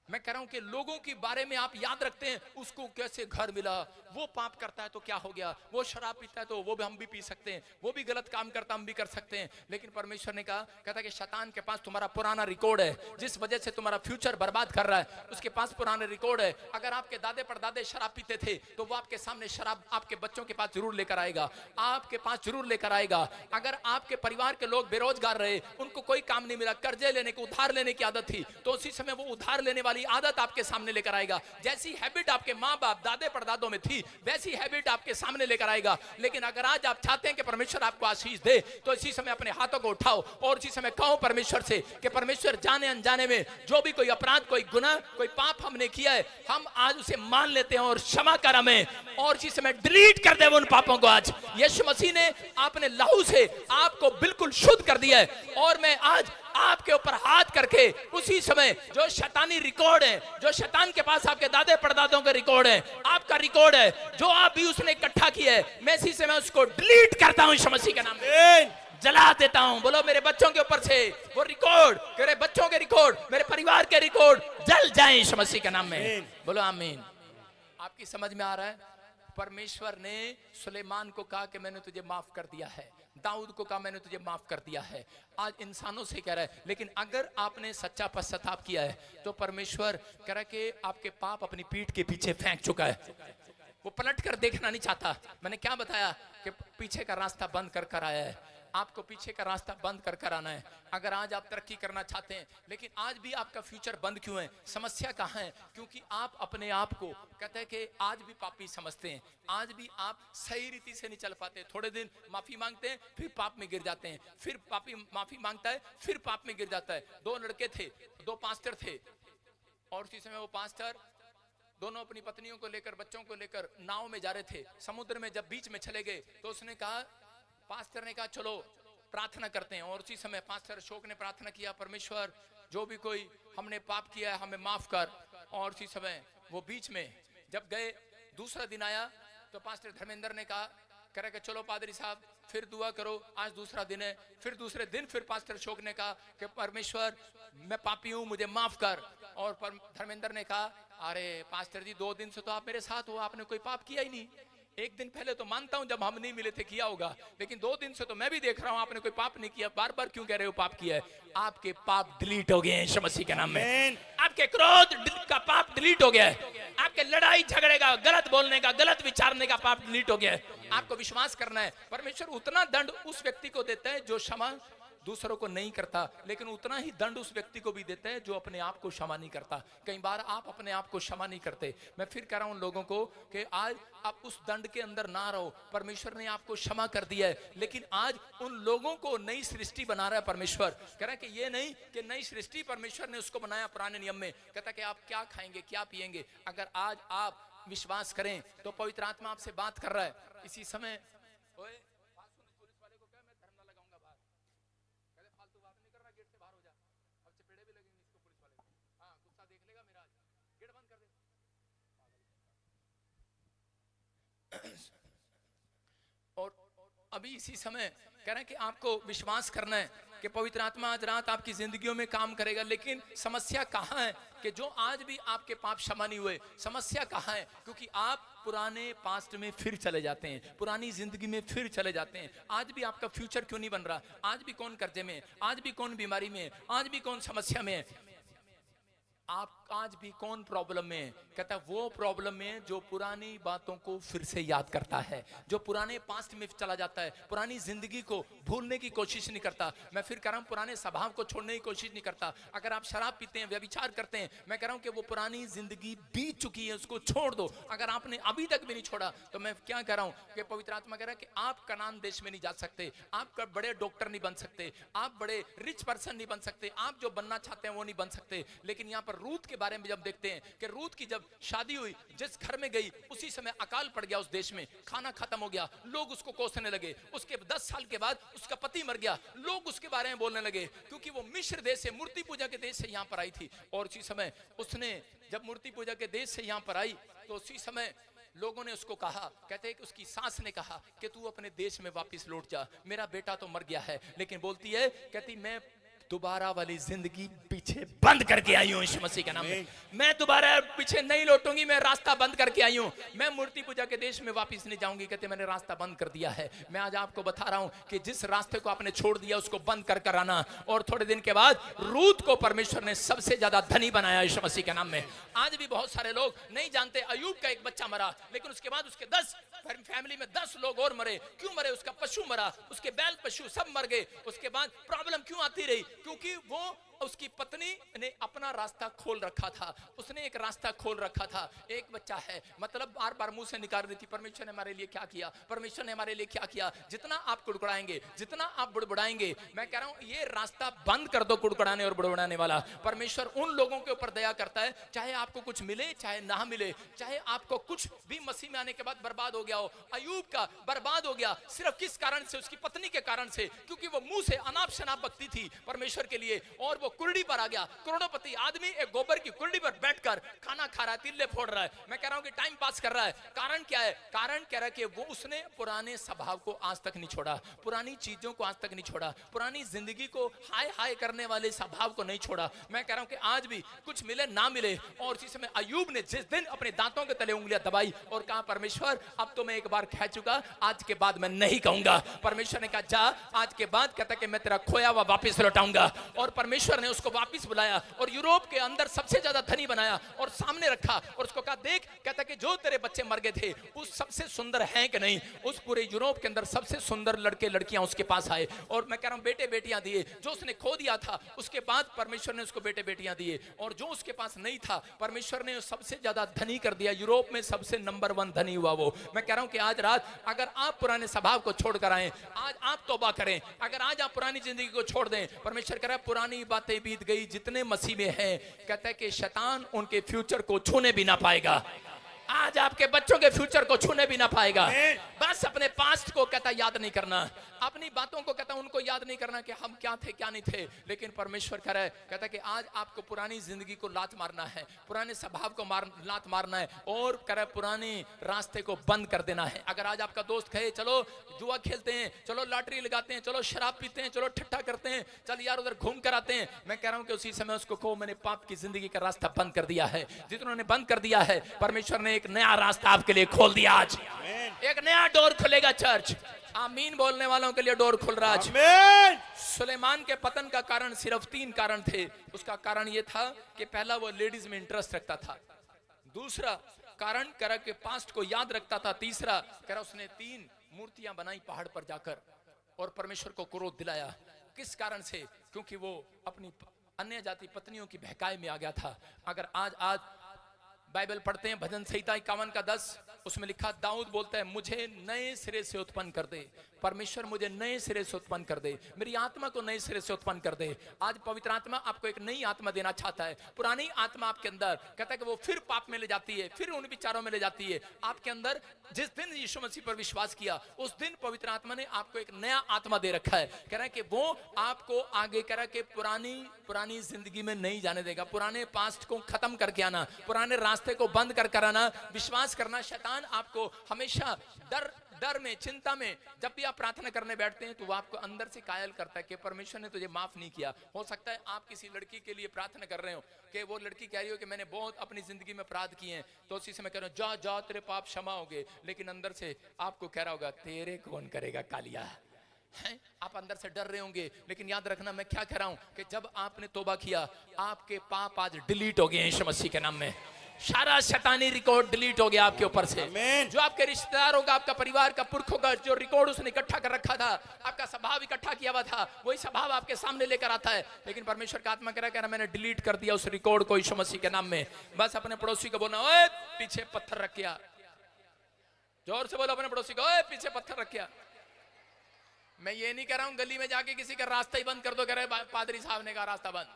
मैं कह रहा हूं कि लोगों के बारे में आप याद रखते हैं, उसको कैसे घर मिला, वो पाप करता है तो क्या हो गया, वो शराब पीता है तो वो भी हम भी पी सकते हैं, वो भी गलत काम करता हम भी कर सकते हैं। लेकिन परमेश्वर ने कहा, कहता कि शैतान के पास तुम्हारा पुराना रिकॉर्ड है, जिस वजह से तुम्हारा फ्यूचर बर्बाद कर रहा है, उसके पास पुराना रिकॉर्ड है। अगर आपके दादे परदादे शराब पीते थे तो वो आपके सामने शराब आपके बच्चों के पास जरूर लेकर आएगा, आपके पास जरूर लेकर आएगा। अगर आपके परिवार के लोग बेरोजगार रहे, उनको कोई काम नहीं मिला, कर्जे लेने को, उधार लेने की आदत थी, तो उसी समय वो उधार लेने वाली आदत आपके सामने लेकर आएगा। जैसी हैबिट आपके माँ बाप दादे परदादों में थी, वैसी हैबिट आपके सामने लेकर आएगा। लेकिन अगर आज आप चाहते हैं कि परमेश्वर आपको आशीष दे, तो इसी समय अपने हाथों को उठाओ और इसी समय कहो परमेश्वर से कि परमेश्वर जाने अनजाने में जो भी कोई अपराध, कोई गुनाह, कोई पाप हमने किया है, हम आज उसे मान लेते हैं और क्षमा कर हमें, और इसी समय डिलीट कर दे उन पापों को। आज यीशु मसीह ने अपने लहू से आपको बिल्कुल शुद्ध कर दिया है। और मैं आज आपके ऊपर हाथ करके उसी समय जो शैतानी रिकॉर्ड है, जो शैतान के पास आपके दादे परदादों का रिकॉर्ड है, आपका रिकॉर्ड है, जो आप भी उसने इकट्ठा किया है, मैं इसी समय उसको डिलीट करता हूं यीशु मसीह के नाम में, जला देता हूं। बोलो मेरे बच्चों के ऊपर से वो रिकॉर्ड, मेरे बच्चों के रिकॉर्ड, मेरे परिवार के रिकॉर्ड जल जाए यीशु मसीह के नाम में। बोलो आमीन। आपकी समझ में आ रहा है? परमेश्वर ने सुलेमान को कहा कि मैंने तुझे माफ कर दिया है, दाऊद को कहा मैंने तुझे माफ कर दिया है। आज इंसानों से कह रहा है, लेकिन अगर आपने सच्चा पश्चाताप किया है तो परमेश्वर कह रहा है कि आपके पाप अपनी पीठ के पीछे फेंक चुका है। वो पलट कर देखना नहीं चाहता। मैंने क्या बताया कि पीछे का रास्ता बंद कर कर आया है। आपको पीछे का रास्ता बंद कर कर आना है। अगर आज आप तरक्की करना चाहते हैं, लेकिन आज भी आपका फ्यूचर बंद क्यों है? समस्या कहाँ है? क्योंकि आप अपने आप को कहते हैं कि आज भी पापी समझते हैं, आज भी आप सही रीति से नहीं चल पाते। थोड़े दिन माफी मांगते हैं, फिर पाप में गिर जाते हैं, फिर पापी माफी मांगता है, फिर पाप में गिर जाता है। 2 लड़के थे, 2 पास्टर थे, और उसी समय वो पास्टर दोनों अपनी पत्नियों को लेकर, बच्चों को लेकर नाव में जा रहे थे। समुद्र में जब बीच में चले गए तो उसने कहा, पास्टर ने कहा चलो प्रार्थना करते हैं। और उसी समय पास्टर अशोक ने प्रार्थना किया, परमेश्वर जो भी कोई हमने पाप किया है हमें माफ कर। और उसी समय वो बीच में जब गए, दूसरा दिन आया तो पास्टर धर्मेंद्र ने कहा, कह रहे कि चलो पादरी साहब फिर दुआ करो, आज दूसरा दिन है। फिर दूसरे दिन फिर पास्टर अशोक ने कहा कि परमेश्वर मैं पापी हूं, मुझे माफ कर। और धर्मेंद्र ने कहा, अरे पास्टर जी 2 दिन से तो आप मेरे साथ हो, आपने कोई पाप किया ही नहीं। 1 दिन पहले तो मानता हूं जब हम नहीं मिले थे किया होगा, लेकिन 2 दिन से तो मैं भी देख रहा हूं आपने कोई पाप नहीं किया। बार बार क्यों कह रहे हो पाप किया है? आपके पाप डिलीट हो गए हैं यीशु मसीह के नाम में। आपके क्रोध का पाप डिलीट हो गया है, आपके लड़ाई झगड़े का, गलत बोलने का, गलत विचारने का पाप डिलीट हो गया है। आपको विश्वास करना है, परमेश्वर उतना दंड उस व्यक्ति को देता है जो क्षमा दूसरों को नहीं करता, लेकिन उतना ही दंड उस व्यक्ति को भी देता है जो अपने आप को क्षमा नहीं करता। कई बार आप अपने आप को क्षमा नहीं करते। मैं फिर कह रहा हूं उन लोगों को कि आज आप उस दंड के अंदर ना रहो, परमेश्वर ने आपको क्षमा कर दिया है, लेकिन आज उन लोगों को नई सृष्टि बना रहा है परमेश्वर। कह रहा है कि ये नहीं कि नई सृष्टि परमेश्वर ने उसको बनाया पुराने नियम में, कहता कि आप क्या खाएंगे क्या पिएंगे। अगर आज आप विश्वास करें तो पवित्र आत्मा आपसे बात कर रहा है इसी समय। ओए पुलिस वाले को कह मैं धरना लगाऊंगा बाहर, कहते फालतू बात नहीं कर रहा, गेट से बाहर हो जा। अब चपेड़े भी लगेंगे इसको पुलिस वाले को। हाँ गुस्सा देख लेगा मेरा, आज गेट बंद कर दे। और अभी इसी समय कह रहे हैं कि आपको विश्वास करना है कि पवित्र आत्मा आज रात आपकी जिंदगियों में काम करेगा। लेकिन समस्या कहाँ है कि जो आज भी आपके पाप क्षमा नहीं हुए, समस्या कहाँ है? क्योंकि आप पुराने पास्ट में फिर चले जाते हैं, पुरानी जिंदगी में फिर चले जाते हैं। आज भी आपका फ्यूचर क्यों नहीं बन रहा? आज भी कौन कर्जे में है? आज भी कौन बीमारी में है? आज भी कौन समस्या में है? आप आज भी कौन प्रॉब्लम में है? कहता है वो प्रॉब्लम में जो पुरानी बातों को फिर से याद करता है, जो पुराने पास्ट में चला जाता है, पुरानी जिंदगी को भूलने की कोशिश नहीं करता। मैं फिर कह रहा हूं पुराने स्वभाव को छोड़ने की कोशिश नहीं करता। अगर आप शराब पीते हैं, व्यभिचार करते हैं, मैं कह रहा हूं कि वो पुरानी जिंदगी बीत चुकी है, उसको छोड़ दो। अगर आपने अभी तक भी नहीं छोड़ा तो मैं क्या कह रहा हूं कि पवित्र आत्मा कह रहा है कि आप कनान देश में नहीं जा सकते, आप बड़े डॉक्टर नहीं बन सकते, आप बड़े रिच पर्सन नहीं बन सकते, आप जो बनना चाहते हैं वो नहीं बन सकते। लेकिन यहाँ पर रूत के बारे में जब देखते हैं कि रूत की जब शादी हुई, जिस घर में गई उसी समय अकाल पड़ गया उस देश में, खाना खत्म हो गया, लोग उसको कोसने लगे। उसके 10 साल के बाद उसका पति मर गया, लोग उसके बारे में बोलने लगे, क्योंकि वो मिस्र देश से, मूर्ति पूजा के देश से यहाँ पर आई थी। और उसी समय उसने जब मूर्ति पूजा के देश से यहाँ पर आई तो उसी समय लोगों ने उसको कहा, कहते हैं कि उसकी सास ने कहा कि तू अपने देश में वापस लौट जा, मेरा बेटा तो मर गया है। लेकिन बोलती है, कहती मैं दोबारा वाली जिंदगी पीछे बंद करके आई हूं यीशु मसीह के नाम में। मैं दोबारा पीछे नहीं लौटूंगी, मैं रास्ता बंद करके आई हूं, मैं मूर्ति पूजा के देश में वापस नहीं जाऊंगी। कहते मैंने रास्ता बंद कर दिया है। मैं आज आपको बता रहा हूं कि जिस रास्ते को आपने छोड़ दिया उसको बंद कर आना। और थोड़े दिन के बाद रूत को परमेश्वर ने सबसे ज्यादा धनी बनाया यीशु मसीह के नाम में। आज भी बहुत सारे लोग नहीं जानते, अयूब का एक बच्चा मरा, लेकिन उसके बाद उसके 10 फैमिली में 10 लोग और मरे। क्यों मरे? उसका पशु मरा, उसके बैल पशु सब मर गए। उसके बाद प्रॉब्लम क्यों आती रही? क्योंकि वो उसकी पत्नी ने अपना रास्ता खोल रखा था, उसने एक रास्ता खोल रखा था। एक बच्चा है, मतलब बार बार मुंह से निकाल रही थी, परमेश्वर ने हमारे लिए क्या किया, परमेश्वर ने हमारे लिए क्या किया। जितना आप कुड़कुड़ाएंगे, जितना आप बुड़बुड़ाएंगे, मैं कह रहा हूं ये रास्ता बंद कर दो कुड़कुड़ाने और बुड़बुड़ाने वाला। परमेश्वर उन लोगों के ऊपर दया करता है, चाहे आपको कुछ मिले चाहे ना मिले, चाहे आपको कुछ भी मसीह में आने के बाद बर्बाद हो गया हो। अयूब का बर्बाद हो गया सिर्फ किस कारण से? उसकी पत्नी के कारण से, क्योंकि वो मुंह से अनाप शनाप बकती थी परमेश्वर के लिए, और वो कुर्डी पर आ गया। करोड़पति आदमी एक गोबर की कुर्डी पर बैठकर खाना खा रहा है, तिल्ले फोड़ रहा है। मैं कह रहा हूं कि टाइम पास कर रहा है। कारण क्या है? कारण कह रहा है कि वो उसने पुराने स्वभाव को आज तक नहीं छोड़ा, पुरानी चीजों को आज तक नहीं छोड़ा, पुरानी जिंदगी को हाय हाय करने वाले स्वभाव को नहीं छोड़ा। मैं कह रहा हूं कि आज भी कुछ मिले ना मिले, और इसी समय अयूब ने जिस दिन अपने दांतों के तले उंगलियां दबाई और कहा परमेश्वर अब तो मैं एक बार कह चुका, आज के बाद मैं नहीं कहूंगा। परमेश्वर ने कहा जा, आज के बाद कहता कि मैं तेरा खोया हुआ वापस लौटाऊंगा। और परमेश्वर ने उसको वापस बुलाया और यूरोप के अंदर सबसे ज्यादा धनी बनाया और सामने रखा और उसको कहा देख, कहता कि जो तेरे बच्चे मर गए थे उस सबसे सुंदर हैं कि नहीं। उस पूरे यूरोप के अंदर सबसे सुंदर लड़के लड़कियां उसके पास आए, और मैं कह रहा हूं बेटे बेटियां दिए। जो उसने खो दिया था उसके बाद परमेश्वर ने उसको बेटे बेटियां दिए, और जो उसके पास नहीं था परमेश्वर ने सबसे ज्यादा धनी कर दिया। यूरोप में सबसे नंबर 1 धनी हुआ वो। मैं कह रहा हूं कि आज रात अगर आप पुराने स्वभाव को छोड़कर आए, आज आप तौबा करें, अगर आज आप पुरानी जिंदगी को छोड़ दें, परमेश्वर कह रहा है पुरानी बातें बीत गई, जितने मसीह में हैं, कहता है कि शैतान उनके फ्यूचर को छूने भी ना पाएगा। आज आपके बच्चों के फ्यूचर को छूने भी ना पाएगा। बस अपने पास्ट को कहता याद नहीं करना, अपनी बातों को कहता उनको याद नहीं करना कि हम क्या थे क्या नहीं थे। लेकिन परमेश्वर कह रहा है, कहता कि आज आपको पुरानी जिंदगी को लात मारना है, पुराने स्वभाव को लात मारना है, और कह रहा है पुराने रास्ते को बंद कर देना है। अगर आज आपका दोस्त कहे चलो जुआ खेलते हैं, चलो लॉटरी लगाते हैं, चलो शराब पीते हैं, चलो ठट्ठा करते हैं, चल यार उधर घूम कर आते हैं, मैं कह रहा हूं कि उसी समय उसको कहो मैंने पाप की जिंदगी का रास्ता बंद कर दिया है। जिन्होंने बंद कर दिया है, परमेश्वर ने एक नया रास्ता आपके लिए खोल दिया। आज एक नया डोर खुलेगा चर्च। आमीन बोलने वालों के लिए डोर खुल रहा है। सुलेमान के पतन का कारण सिर्फ 3 कारण थे। उसका कारण यह था कि पहला वो लेडीज में इंटरेस्ट रखता था, दूसरा कारण करा के पास्ट को याद रखता था, तीसरा करा उसने 3 मूर्तियां बनाई पहाड़ पर जाकर और परमेश्वर को क्रोध दिलाया। किस कारण से? क्योंकि वो अपनी अन्य जाति पत्नियों की बहकाई में आ गया था। अगर आज बाइबल पढ़ते हैं, भजन संहिता 51 का 10, उसमें लिखा, दाऊद बोलता है, मुझे नए सिरे से उत्पन्न कर दे। परमेश्वर मुझे नए सिरे से उत्पन्न कर दे, मेरी आत्मा को नए सिरे से उत्पन्न कर दे। आज पवित्र आत्मा आपको एक नई आत्मा देना चाहता है। पुरानी आत्मा आपके अंदर कहता है कि वो फिर पाप में ले जाती है, फिर उन विचारों में ले जाती है। आपके अंदर जिस दिन यीशु मसीह पर विश्वास किया, उस दिन पवित्र आत्मा ने आपको एक नया आत्मा दे रखा है। कह रहा है कि वो आपको आगे कह रहा है कि पुरानी जिंदगी में नहीं जाने देगा। पुराने पास्ट को खत्म करके आना, पुराने रास्ते को बंद कर आना, विश्वास करना। शैतान आपको हमेशा डर में, चिंता में, जब भी आप प्रार्थना करने बैठते हैं तो वो आपको अंदर से कायल करता है कि परमेश्वर ने तुझे माफ नहीं किया। हो सकता है आप किसी लड़की के लिए प्रार्थना कर रहे हो कि वो लड़की कह रही हो कि मैंने बहुत अपनी जिंदगी में अपराध किए हैं, तो उसी समय कह रहे हो जा तेरे पाप क्षमा होंगे, लेकिन अंदर से आपको कह रहा होगा, तेरे कौन करेगा कालिया है? आप अंदर से डर रहे होंगे, लेकिन याद रखना मैं क्या कह रहा हूं कि जब आपने तौबा किया, आपके पाप आज डिलीट हो गए यीशु मसीह के नाम में। सारा शैतानी रिकॉर्ड डिलीट हो गया आपके ऊपर से। जो आपके रिश्तेदारों का, आपका परिवार का, पुरखों का जो रिकॉर्ड उसने इकट्ठा कर रखा था, आपका स्वभाव इकट्ठा किया हुआ था, वही स्वभाव आपके सामने लेकर आता है। लेकिन परमेश्वर का आत्मा कह रहा है मैंने डिलीट कर दिया उस रिकॉर्ड को यीशु मसीह के नाम में। बस अपने पड़ोसी को बोलना, ओए पीछे पत्थर रख किया। जोर से बोलो अपने पड़ोसी को, ओए पीछे पत्थर रख किया। मैं ये नहीं कह रहा हूं गली में जाके किसी का रास्ता ही बंद कर दो। कह रहे पादरी साहब ने कहा रास्ता बंद,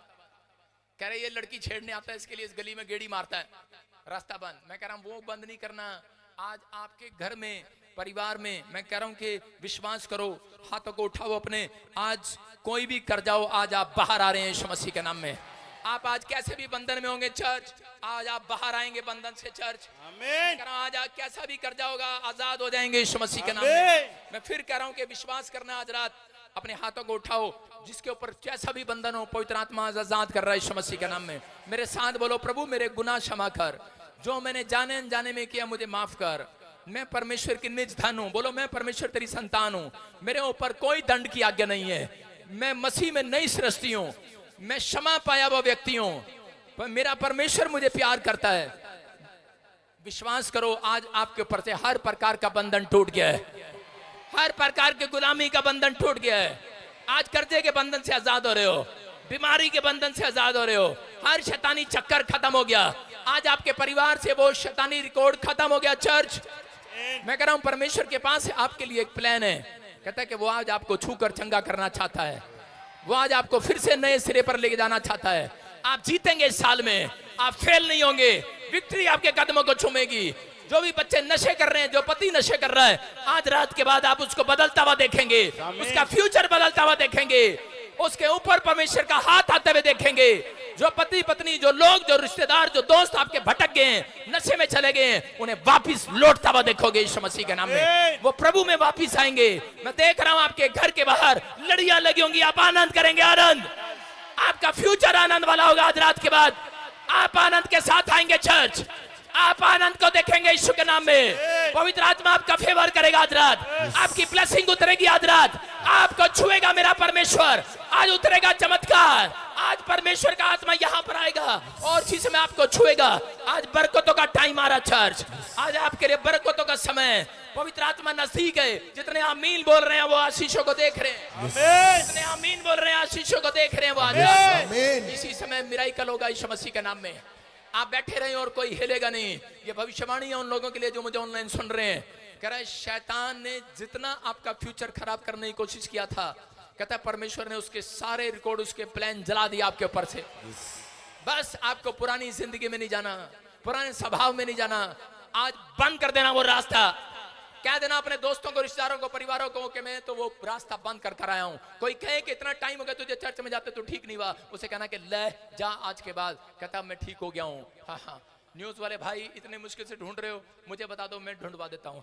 कह रहे ये लड़की छेड़ने आता है, इसके लिए इस गली में गेड़ी मारता है, रास्ता बंद। मैं कह रहा हूं वो बंद नहीं करना। आज आपके घर में, परिवार में, मैं कह रहा हूं कि विश्वास करो, हाथों को उठाओ अपने। आज कोई भी कर जाओ, आज आप बाहर आ रहे हैं यीशु मसीह के नाम में। आप आज कैसे भी बंधन में होंगे चर्च, आज आप बाहर आएंगे बंधन से चर्च। आमीन। आज आप कैसा भी कर जाओगा, आजाद हो जाएंगे यीशु मसीह के नाम में। मैं फिर कह रहा हूं कि विश्वास करना। आज रात अपने हाथों को उठाओ, जिसके ऊपर कैसा भी बंधन हो, पवित्र आत्मा आजाद कर रहा है यीशु मसीह के नाम में। मेरे साथ बोलो, प्रभु मेरे गुनाह क्षमा कर, जो मैंने जाने अनजाने में किया मुझे माफ कर। मैं परमेश्वर की निज धन हूं। बोलो मैं परमेश्वर तेरी संतान हूं, मेरे ऊपर कोई दंड की आज्ञा नहीं है। मैं मसीह में नई सृष्टि हूं, मैं क्षमा पाया हुआ व्यक्ति हूं, मेरा परमेश्वर मुझे प्यार करता है। विश्वास करो, आज आपके ऊपर से हर प्रकार का बंधन टूट गया है, हर प्रकार के गुलामी का बंधन टूट गया है। आज कर्जे के बंधन से आजाद हो रहे हो, बीमारी के बंधन से आजाद हो रहे हो, हर शैतानी चक्कर खत्म हो गया। आज आपके परिवार से वो शैतानी रिकॉर्ड खत्म हो गया। चर्च, मैं कह रहा हूं परमेश्वर के पास आपके लिए एक प्लान है। कहता है कि वो आज आपको छूकर चंगा करना चाहता है, वो आज आपको फिर से नए सिरे पर लेके जाना चाहता है। आप जीतेंगे इस साल में, आप फेल नहीं होंगे, विक्ट्री आपके कदमों को चूमेगी। जो भी बच्चे नशे कर रहे हैं, जो पति नशे कर रहा है, आज रात के बाद आप उसको बदलता हुआ देखेंगे, उसका फ्यूचर बदलता हुआ देखेंगे, उसके ऊपर परमेश्वर का हाथ आते हुए देखेंगे। जो पति पत्नी, जो लोग, जो रिश्तेदार, जो दोस्त आपके भटक गए हैं, नशे में चले गए हैं, उन्हें वापिस लौटता हुआ देखोगे यीशु मसीह के नाम में। वो प्रभु में वापिस आएंगे। मैं देख रहा हूं आपके घर के बाहर लड़ियां लगी होंगी, आप आनंद करेंगे। आनंद, आपका फ्यूचर आनंद वाला होगा। आज रात के बाद आप आनंद के साथ आएंगे चर्च, आप आनंद को देखेंगे यीशु के नाम में। पवित्र आत्मा आपका फेवर करेगा। आज रात आपकी ब्लेसिंग उतरेगी। आज रात आपको छुएगा मेरा परमेश्वर। आज उतरेगा चमत्कार। आज परमेश्वर का आत्मा यहाँ पर आएगा और इसी समय आपको छुएगा। आज बरकतों का टाइम आ रहा चर्च, आज आपके लिए बरकतों का समय। पवित्र आत्मा नजदीक है। जितने आमीन बोल रहे हैं वो आशीषों को देख रहे हैं, जितने आमीन बोल रहे हैं आशीषों को देख रहे हैं वो आज। इसी समय मिराकल होगा यीशु मसीह के नाम में। आप बैठे रहे और कोई हिलेगा नहीं। ये भविष्यवाणी है उन लोगों के लिए जो मुझे ऑनलाइन सुन रहे हैं। कह रहा है शैतान ने जितना आपका फ्यूचर खराब करने की कोशिश किया था, कहता है परमेश्वर ने उसके सारे रिकॉर्ड, उसके प्लान जला दिया आपके ऊपर से। बस आपको पुरानी जिंदगी में नहीं जाना, पुराने स्वभाव में नहीं जाना। आज बंद कर देना वो रास्ता। कह देना अपने दोस्तों को, रिश्तेदारों को, परिवारों को कि मैं तो वो रास्ता बंद कर आया हूं। कोई कहे कि इतना टाइम हो गया तुझे चर्च में जाते तो ठीक नहीं हुआ, उसे कहना कि ले जा आज के बाद। कहता मैं ठीक हो गया हूं। हाँ, न्यूज वाले भाई इतने मुश्किल से ढूंढ रहे हो, मुझे बता दो, मैं ढूंढवा देता हूं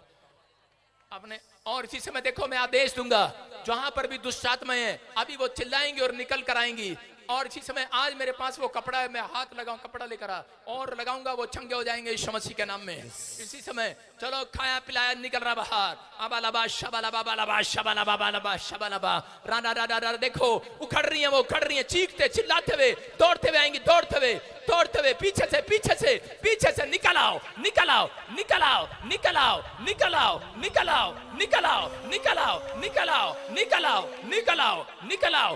अपने। और इसी समय देखो मैं आदेश दूंगा, जहां पर भी दुष्ट आत्माएं हैं अभी वो चिल्लाएंगी और निकल कर आएंगी। और इसी समय आज मेरे पास वो कपड़ा है, मैं हाथ लगाऊं, कपड़ा लेकर आ और लगाऊंगा, वो चंगे हो जाएंगे यीशु मसीह के नाम में। इसी समय चलो खाया पिलाया निकल रहा बाहर। अबालाबा शबालाबा बालाबा शबालाबा बालाबा शबालाबा राना राना राना। देखो उखड़ रही है, वो उखड़ रही है, चीखते चिल्लाते हुए दौड़ते हुए आएंगी, दौड़ते हुए तोड़ते हुए पीछे से निकल आओ निकल आओ निकल आओ निकल आओ निकल आओ निकल आओ निकल आओ निकल आओ निकल आओ निकल आओ निकल आओ निकल आओ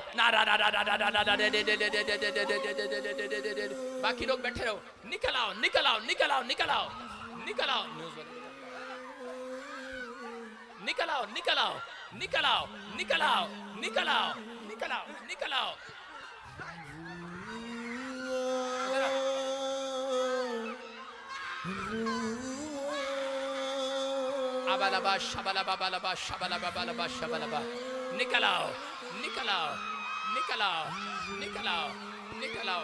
बाकी लोग बैठे रहो निकल आओ निकल आओ निकल आओ निकल आओ निकल आओ निकल आओ निकल आओ निकल आओ निकल आओ निकल आओ निकल आओ निकल आओ अबलबा शबलबा बलबा शबलबा बलबा शबलबा निकल आओ निकल आओ निकल आओ निकल आओ निकल आओ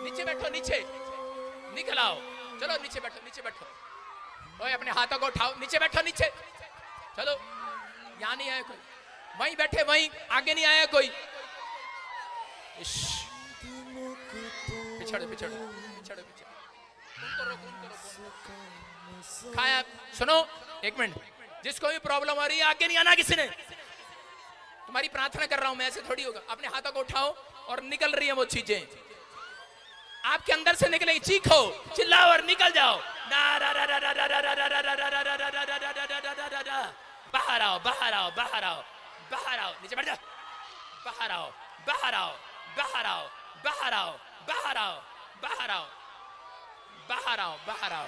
नीचे बैठो नीचे निकल आओ चलो नीचे बैठो ओए अपने हाथों को उठाओ नीचे बैठो नीचे चलो यहाँ नहीं आया कोई वहीं बैठे वहीं आगे नहीं आया कोई पिछड़ो पिछड़ो पिछड़ो पिछड़ो खाया सुनो एक मिनट जिसको भी प्रॉब्लम हो रही है आगे नहीं आना किसी ने तुम्हारी प्रार्थना कर रहा हूं मैं ऐसे थोड़ी होगा अपने हाथों को उठाओ और निकल रही है वो चीजें आपके अंदर से निकलेगी चीखो चिल्लाओ और निकल जाओ बाहर आओ बाहर आओ बाहर आओ बाहर आओ नीचे बैठ जाओ बाहर आओ बाहर आओ बाहर आओ बाहर आओ बाहर आओ बाहर आओ बाहर आओ बाहर आओ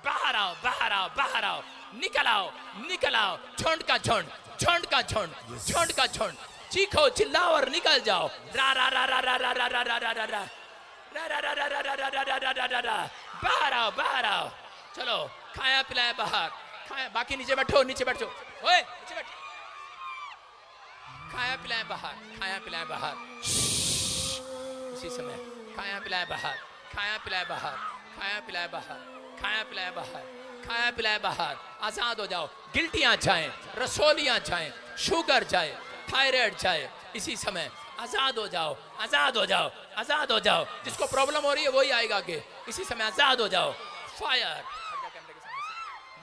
बाहर आओ बाहर आओ बाहर आओ निकल आओ निकल आओ झुंड का झुंड झुंड का झुंड झुंड का झुंड चीखो चिल्लाओ और निकल जाओ रा रा रा रा रा रा रा रा रा रा रा रा बाहर आओ बाहर आओ चलो खाया पिलाया बाहर खाया बाकी नीचे बैठो नीचे बैठो ओए नीचे बैठो खाया पिलाया बाहर इसी समय खाया पिलाया बाहर खाया पिलाया बाहर खाया पिलाया बाहर खाया पिलाया बाहर खाया पिलाया बाहर आजाद हो जाओ गिल्टियां जाए रसोलियां जाए शुगर जाए थायराइड जाए इसी समय आजाद हो जाओ आजाद हो जाओ आजाद हो जाओ जिसको प्रॉब्लम हो रही है वही आएगा आगे इसी समय आजाद हो जाओ फायर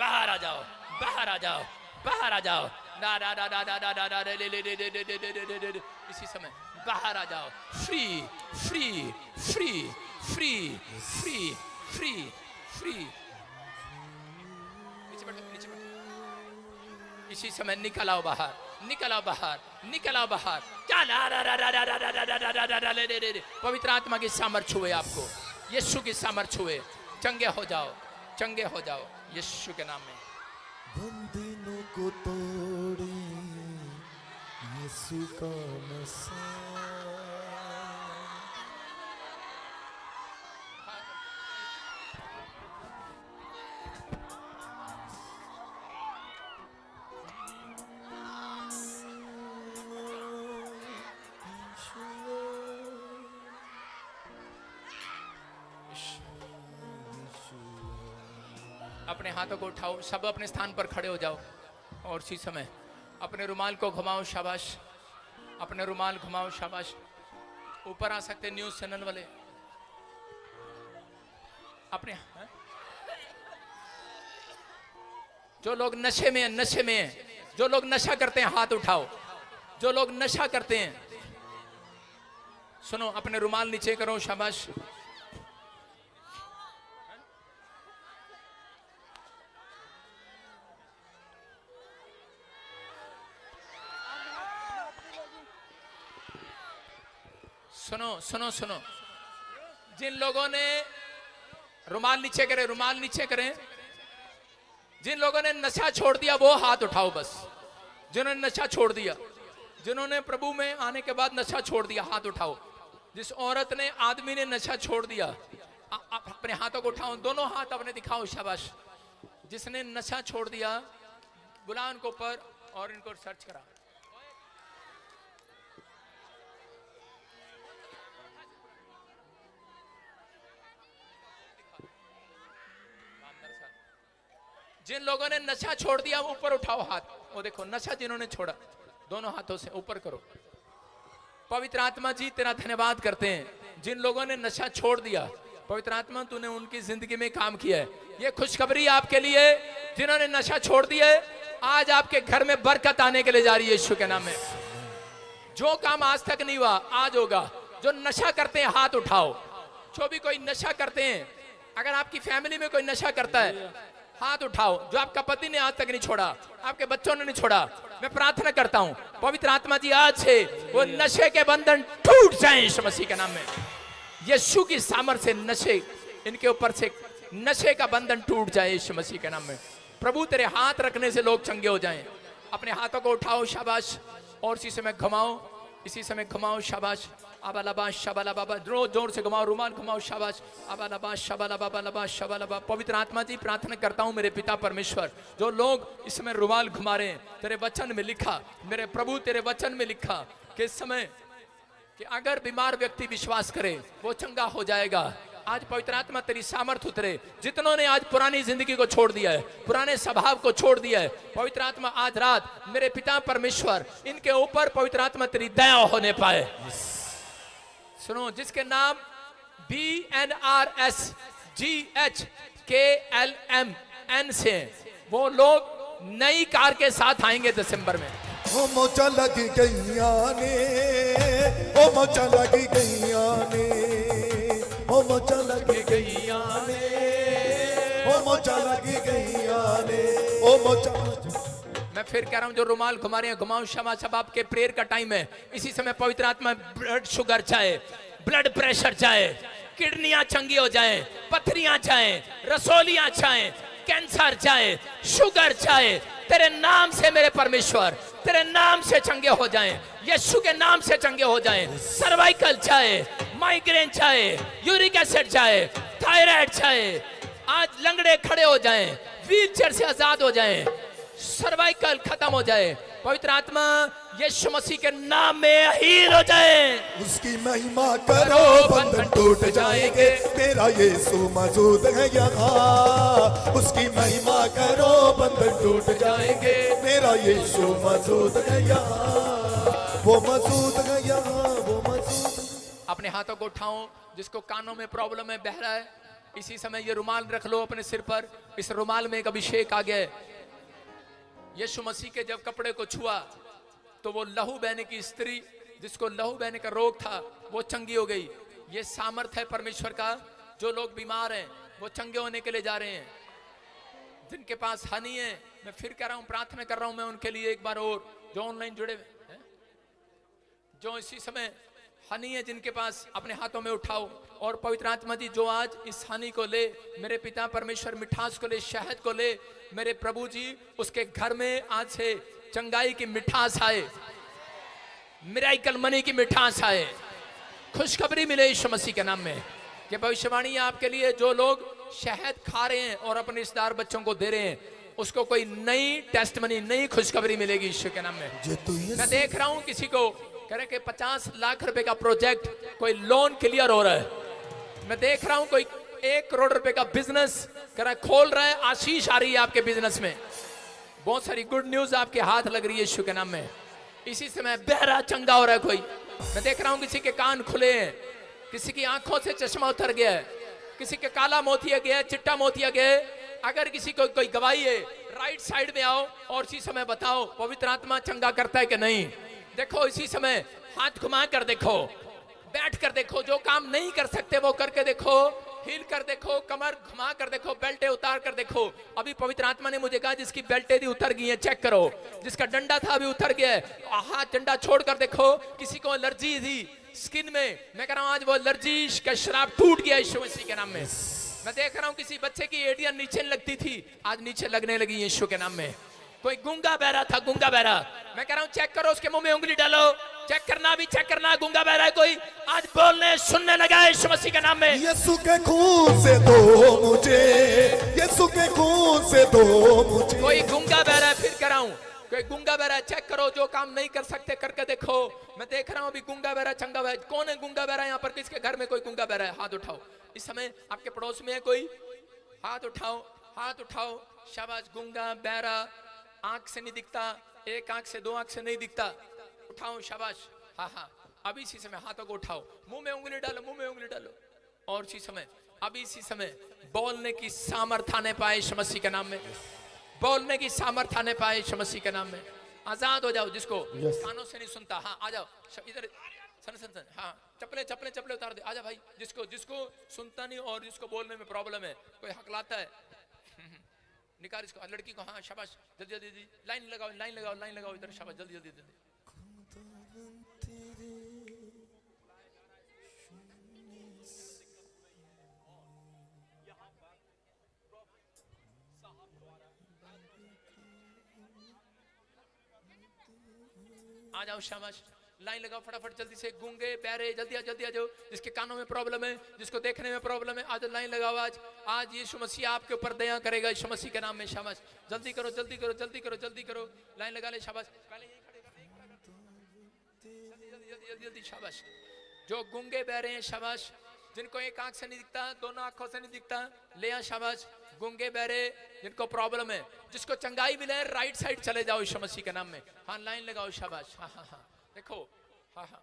बाहर आ जाओ बाहर आ जाओ बाहर आ जाओ इसी समय बाहर आ जाओ free free free free free free free नीचे बैठो इसी समय निकल आओ बाहर निकल आओ बाहर निकल आओ बाहर क्या पवित्र आत्मा की सामर्थ छुए आपको यीशु की सामर्थ छुए चंगे हो जाओ यीशु के नाम में बंधनों को तोड़े यीशु का नशा अपने हाथों को उठाओ सब अपने स्थान पर खड़े हो जाओ और इसी समय अपने रुमाल को घुमाओ शाबाश अपने रुमाल घुमाओ शाबाश ऊपर आ सकते न्यूज़ चैनल वाले अपने जो लोग नशे में हैं जो लोग नशा करते हैं हाथ उठाओ जो लोग नशा करते हैं सुनो अपने रुमाल नीचे करो शाबाश सुनो सुनो सुनो जिन लोगों ने रुमाल नीचे करें जिन लोगों ने नशा छोड़ दिया वो हाथ उठाओ बस जिन्होंने नशा छोड़ दिया जिन्होंने प्रभु में आने के बाद नशा छोड़ दिया हाथ उठाओ जिस औरत ने आदमी ने नशा छोड़ दिया अपने हाथों को उठाओ दोनों हाथ अपने दिखाओ शाबाश जिसने नशा छोड़ दिया बुला उनको ऊपर और इनको सर्च करा जिन लोगों ने नशा छोड़ दिया वो ऊपर उठाओ हाथ वो देखो नशा जिन्होंने छोड़ा दोनों हाथों से ऊपर करो पवित्र आत्मा जी तेरा धन्यवाद करते हैं जिन लोगों ने नशा छोड़ दिया पवित्र आत्मा तूने उनकी जिंदगी में काम किया है ये खुशखबरी आपके लिए जिन्होंने नशा छोड़ दिया है आज आपके घर में बरकत आने के लिए जा रही है यीशु के नाम में जो काम आज तक नहीं हुआ आज होगा। जो नशा करते हैं हाथ उठाओ। जो भी कोई नशा करते हैं, अगर आपकी फैमिली में कोई नशा करता है हाथ उठाओ। जो आपका पति ने आज तक नहीं छोड़ा, आपके बच्चों ने नहीं छोड़ा, मैं प्रार्थना करता हूं पवित्र आत्मा जी आज से वो नशे के बंधन टूट जाएं यीशु मसीह के नाम में। यीशु की सामर्थ से नशे इनके ऊपर से नशे का बंधन टूट जाए यीशु मसीह के नाम में। प्रभु तेरे हाथ रखने से लोग चंगे हो जाएं। अपने हाथों को उठाओ, शाबाश, और इसी समय घुमाओ, इसी समय घुमाओ, शाबाश, आबालाबा शबाला बाबा, जोर जोर से घुमाओ, रुमाल घुमाओ, शाबाश, आबालाबा शबाला बाबा लबा शबाला बाबा। पवित्र आत्मा जी प्रार्थना करता हूं मेरे पिता परमेश्वर, जो लोग इसमें रुमाल घुमा रहे हैं, तेरे वचन में लिखा, मेरे प्रभु तेरे वचन में लिखा कि इस समय कि अगर बीमार व्यक्ति विश्वास करे वो चंगा हो जाएगा। आज पवित्र आत्मा तेरी सामर्थ उतरे। जितनों ने आज पुरानी जिंदगी को छोड़ दिया है, पुराने स्वभाव को छोड़ दिया है, पवित्र आत्मा आज रात मेरे पिता परमेश्वर इनके ऊपर पवित्र आत्मा तेरी दया होने पाए। सुनो, जिसके नाम BNRSGHKLMN से वो लोग नई कार के साथ आएंगे दिसंबर में। ओ मोचा लगी गैया ने, ओ मोचा लगी गैया ने, ओ मोचा लगी गैया ने, ओ मोचा लगी गैया ने, ओ मोचा। मैं फिर कह रहा हूं, जो रुमाल घुमा रहे हैं घुमाओ, क्षमा सब आपके प्रेयर का टाइम है। इसी समय पवित्र आत्मा ब्लड शुगर जाए, ब्लड प्रेशर जाए, किडनियां चंगी हो जाए, पथरियां जाए, रसोलियां जाए, कैंसर जाए, शुगर जाए, तेरे नाम से मेरे परमेश्वर तेरे नाम से चंगे हो जाएं, यीशु के नाम से चंगे हो जाएं। सर्वाइकल जाए, माइग्रेन जाए, यूरिक एसिड जाए, थायराइड जाए, आज लंगड़े खड़े हो जाएं, व्हीलचेयर से आजाद हो जाएं, सर्वाइकल खत्म हो जाए। पवित्र आत्मा यीशु मसीह के नाम में हील हो जाए। उसकी महिमा करो, बंधन टूट जाएंगे, तेरा यीशु मौजूद है यहाँ। उसकी महिमा करो, बंधन टूट जाएंगे, तेरा यीशु मौजूद है यहाँ, वो मौजूद है यहाँ, वो मौजूद। अपने हाथों को उठाओ, जिसको कानों में प्रॉब्लम है, बहरा है, इसी समय ये रुमाल रख लो अपने सिर पर। इस रुमाल में एक अभिषेक आ गया। यीशु मसीह के जब कपड़े को छुआ तो वो लहू बहने की स्त्री, जिसको लहू बहने का रोग था, वो चंगी हो गई। ये सामर्थ है परमेश्वर का। जो लोग बीमार हैं वो चंगे होने के लिए जा रहे हैं। जिनके पास हानि है, मैं फिर कह रहा हूं, प्रार्थना कर रहा हूं मैं उनके लिए एक बार और, जो ऑनलाइन जुड़े हैं, जो इसी समय हानि है जिनके पास, अपने हाथों में उठाओ। और पवित्र आत्मा जी जो आज इस हानि को ले, मेरे पिता परमेश्वर मिठास को ले, शहद को ले, मेरे प्रभु जी उसके घर में आज से चंगाई की मिठास आए, मिराइकल मनी की मिठास आए, खुशखबरी मिले यीशु मसीह के नाम में। कि भविष्यवाणी आपके लिए, जो लोग शहद खा रहे हैं और अपने रिश्तेदार बच्चों को दे रहे हैं, उसको कोई नई टेस्टमनी, नई खुशखबरी मिलेगी यीशु के नाम में। मैं देख रहा हूं किसी को कह रहे कि 50 लाख रुपए का प्रोजेक्ट, कोई लोन क्लियर हो रहा है। मैं देख रहा हूं कोई 1 करोड़ रुपए का बिजनेस कह रहा है, खोल रहा है, आशीष आ रही है आपके बिजनेस में। बहुत सारी गुड न्यूज आपके हाथ लग रही है यीशु के नाम में। इसी समय बहरा चंगा हो रहा है कोई। मैं देख रहा हूं किसी के कान खुले हैं, किसी की आंखों से चश्मा उतर गया है, किसी के काला मोतिया गया है, चिट्टा मोतिया गया है। अगर किसी को कोई गवाही है, राइट साइड में आओ और इसी समय बताओ पवित्र आत्मा चंगा करता है कि नहीं। देखो इसी समय हाथ घुमा कर देखो, बैठ कर देखो, जो काम नहीं कर सकते वो करके देखो, हिल कर देखो, कमर घुमा कर देखो, बेल्टे उतार कर देखो। अभी पवित्र आत्मा ने मुझे कहा जिसकी बेल्टे थी उतर गई है, चेक करो। जिसका डंडा था अभी उतर गया है, हाथ डंडा छोड़ कर देखो। किसी को एलर्जी थी स्किन में, मैं कह रहा हूं आज वो एलर्जी का श्राप टूट गया यीशु मसीह के नाम में। मैं देख रहा हूं किसी बच्चे की एड़ियां नीचे लगती थी, आज नीचे लगने लगी यीशु के नाम में। कोई गूंगा बहरा था, गूंगा बहरा, मैं कह रहा हूं चेक करो, उसके मुंह में उंगली डालो, चेक करना, भी चेक करना, गूंगा बहरा है कोई, आज बोलने सुनने लगा यीशु मसीह के नाम में। यीशु के खून से दो मुझे, यीशु के खून से दो मुझे। कोई गूंगा बहरा है, फिर कह रहा हूं कोई गूंगा बहरा है, चेक करो, जो काम नहीं कर सकते करके देखो। मैं देख रहा हूं अभी गूंगा बहरा चंगा बहरा। कौन है गूंगा बहरा यहाँ पर? किसके घर में कोई गूंगा बहरा है? हाथ उठाओ। इस समय आपके पड़ोस में है कोई? हाथ उठाओ, हाथ उठाओ। शाबाश। गूंगा बहरा, आंख से नहीं दिखता, एक आंख से, 2 आंख से नहीं दिखता, उठाओ, शाबाश। हाँ हाँ, अभी इसी समय हाथों को उठाओ, मुंह में उंगली डालो, मुंह में उंगली डालो। और इसी समय, अभी इसी समय बोलने की सामर्थ आने पाए यीशु मसीह के नाम में, बोलने की सामर्थ आने पाए यीशु मसीह के नाम में। आजाद हो जाओ। जिसको Yes. कानों से नहीं सुनता, हाँ आ जाओ इधर, सन सन सन, हाँ चप्पले चप्पले चप्पले उतार दे, आजा भाई। जिसको जिसको सुनता नहीं और जिसको बोलने में प्रॉब्लम है, कोई हकलाता है, निकाल इसको। लड़की को, हाँ शाबाश, जल्दी जल्दी जल्दी, लाइन लगाओ लाइन लगाओ लाइन लगाओ इधर, शाबाश जल्दी जल्दी जल्दी। आ जाओ शाबाश, लाइन लगाओ फटाफट जल्दी से। गूंगे बहरे जल्दी आ जाओ। जिसके कानों में प्रॉब्लम है, जिसको देखने में प्रॉब्लम है, आज लाइन लगाओ। आज यीशु मसीह आपके ऊपर दया करेगा यीशु मसीह के नाम में। शाबाश, जल्दी करो जल्दी करो जल्दी करो जल्दी करो, लाइन लगा ले। शाबाश, पहले यहीं खड़े कर, जल्दी जल्दी जल्दी जल्दी जल्दी। शाबाश, जो गूंगे बहरे हैं, शाबाश, जिनको एक आंख से नहीं दिखता, दोनों आंखों से नहीं दिखता, ले आ। शाबाश, गूंगे बहरे जिनको प्रॉब्लम है, जिसको चंगाई मिले, राइट साइड चले जाओ यीशु मसीह के नाम में। हाँ लाइन लगाओ। शाबाश, हाँ हाँ हाँ, देखो, हाँ हाँ।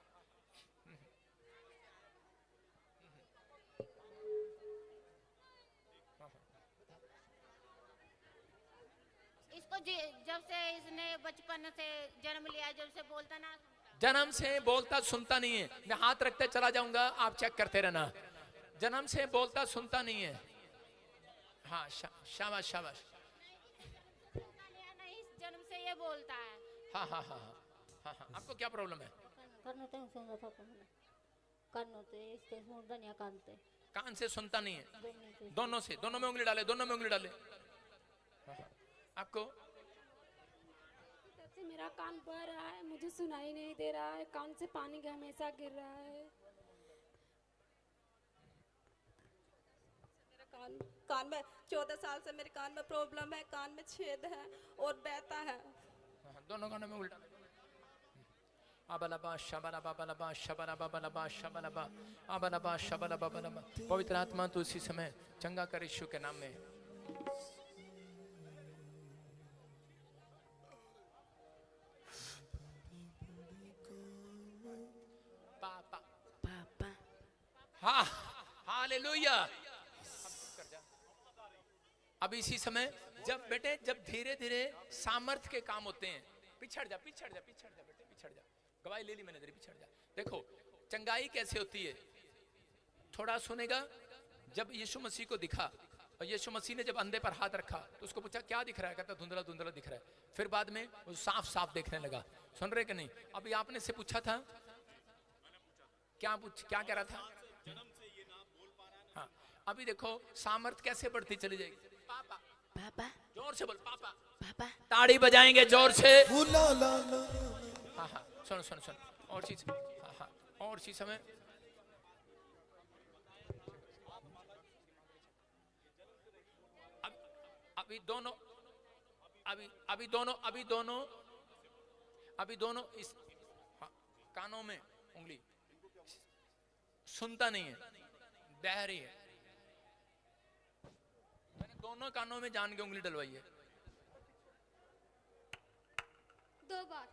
इसको जब से इसने बचपन से जन्म लिया, जब से बोलता ना सुनता। जन्म से बोलता सुनता नहीं है। मैं हाथ रखते चला जाऊंगा, आप चेक करते रहना। जन्म से बोलता सुनता नहीं है। हाँ शाबाश शाबाश। नहीं, जन्म से ये बोलता है। हाँ हाँ हाँ हाँ हाँ हाँ। आपको क्या प्रॉब्लम है? कान से सुनता नहीं है, दोनों से, दोनों में उंगली डाले, दोनों में उंगली डाले। हाँ, हाँ। आपको जब से मेरा कान बह रहा है, मुझे सुनाई नहीं दे रहा है, कान से पानी हमेशा गिर रहा है। मेरा कान में 14 साल से मेरे कान में प्रॉब्लम है, कान में छेद है और बहता है। हाँ, दोनों कानों में उल्टा। अबलबा शबलबा बलबा शबलबा बलबा शबलबा अबलबा शबलबा बलबा। पवित्र आत्मा तू इसी समय चंगा कर यीशु के नाम में। पापा पापा, हाँ हालेलुया। अब इसी समय जब बेटे, जब धीरे धीरे सामर्थ के काम होते हैं, पिछड़ जा पिछड़ जा पिछड़ जा बेटे, पिछड़ जा। गवाही ले ली मैंने तेरी, पिछड़ जा। देखो चंगाई कैसे होती है, थोड़ा सुनेगा। जब यीशु मसीह को दिखा और यीशु मसीह ने जब अंधे पर हाथ रखा तो उसको पूछा क्या दिख रहा है, कहता धुंधला धुंधला दिख रहा है। फिर बाद में वो साफ साफ देखने लगा। सुन रहे कि नहीं? अभी आपने से पूछा था, क्या कह रहा था? हाँ, अभी देखो सामर्थ कैसे बढ़ती चली जाएगी। पापा पापा, जोर से बोल पापा पापा। ताड़ी बजाएंगे जोर से। हाँ हाँ, सुन सुन सुन, और चीज, हाँ हाँ, और चीज समय। अभी दोनों, अभी दोनों इस, हाँ, कानों में उंगली, सुनता नहीं है, बह रही है। मैंने दोनों कानों में जान के उंगली डलवाई है। 2 बार।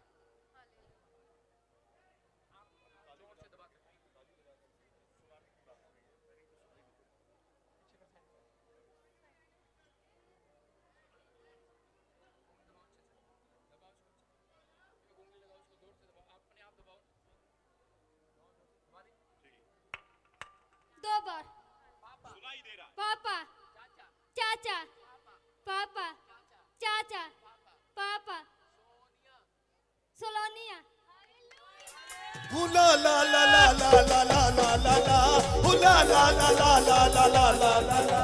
पापा चाचा, पापा चाचा, पापा सोलोनिया। ला ला ला ला ला ला ला ला ला ला, ला ला ला ला ला ला ला ला ला ला।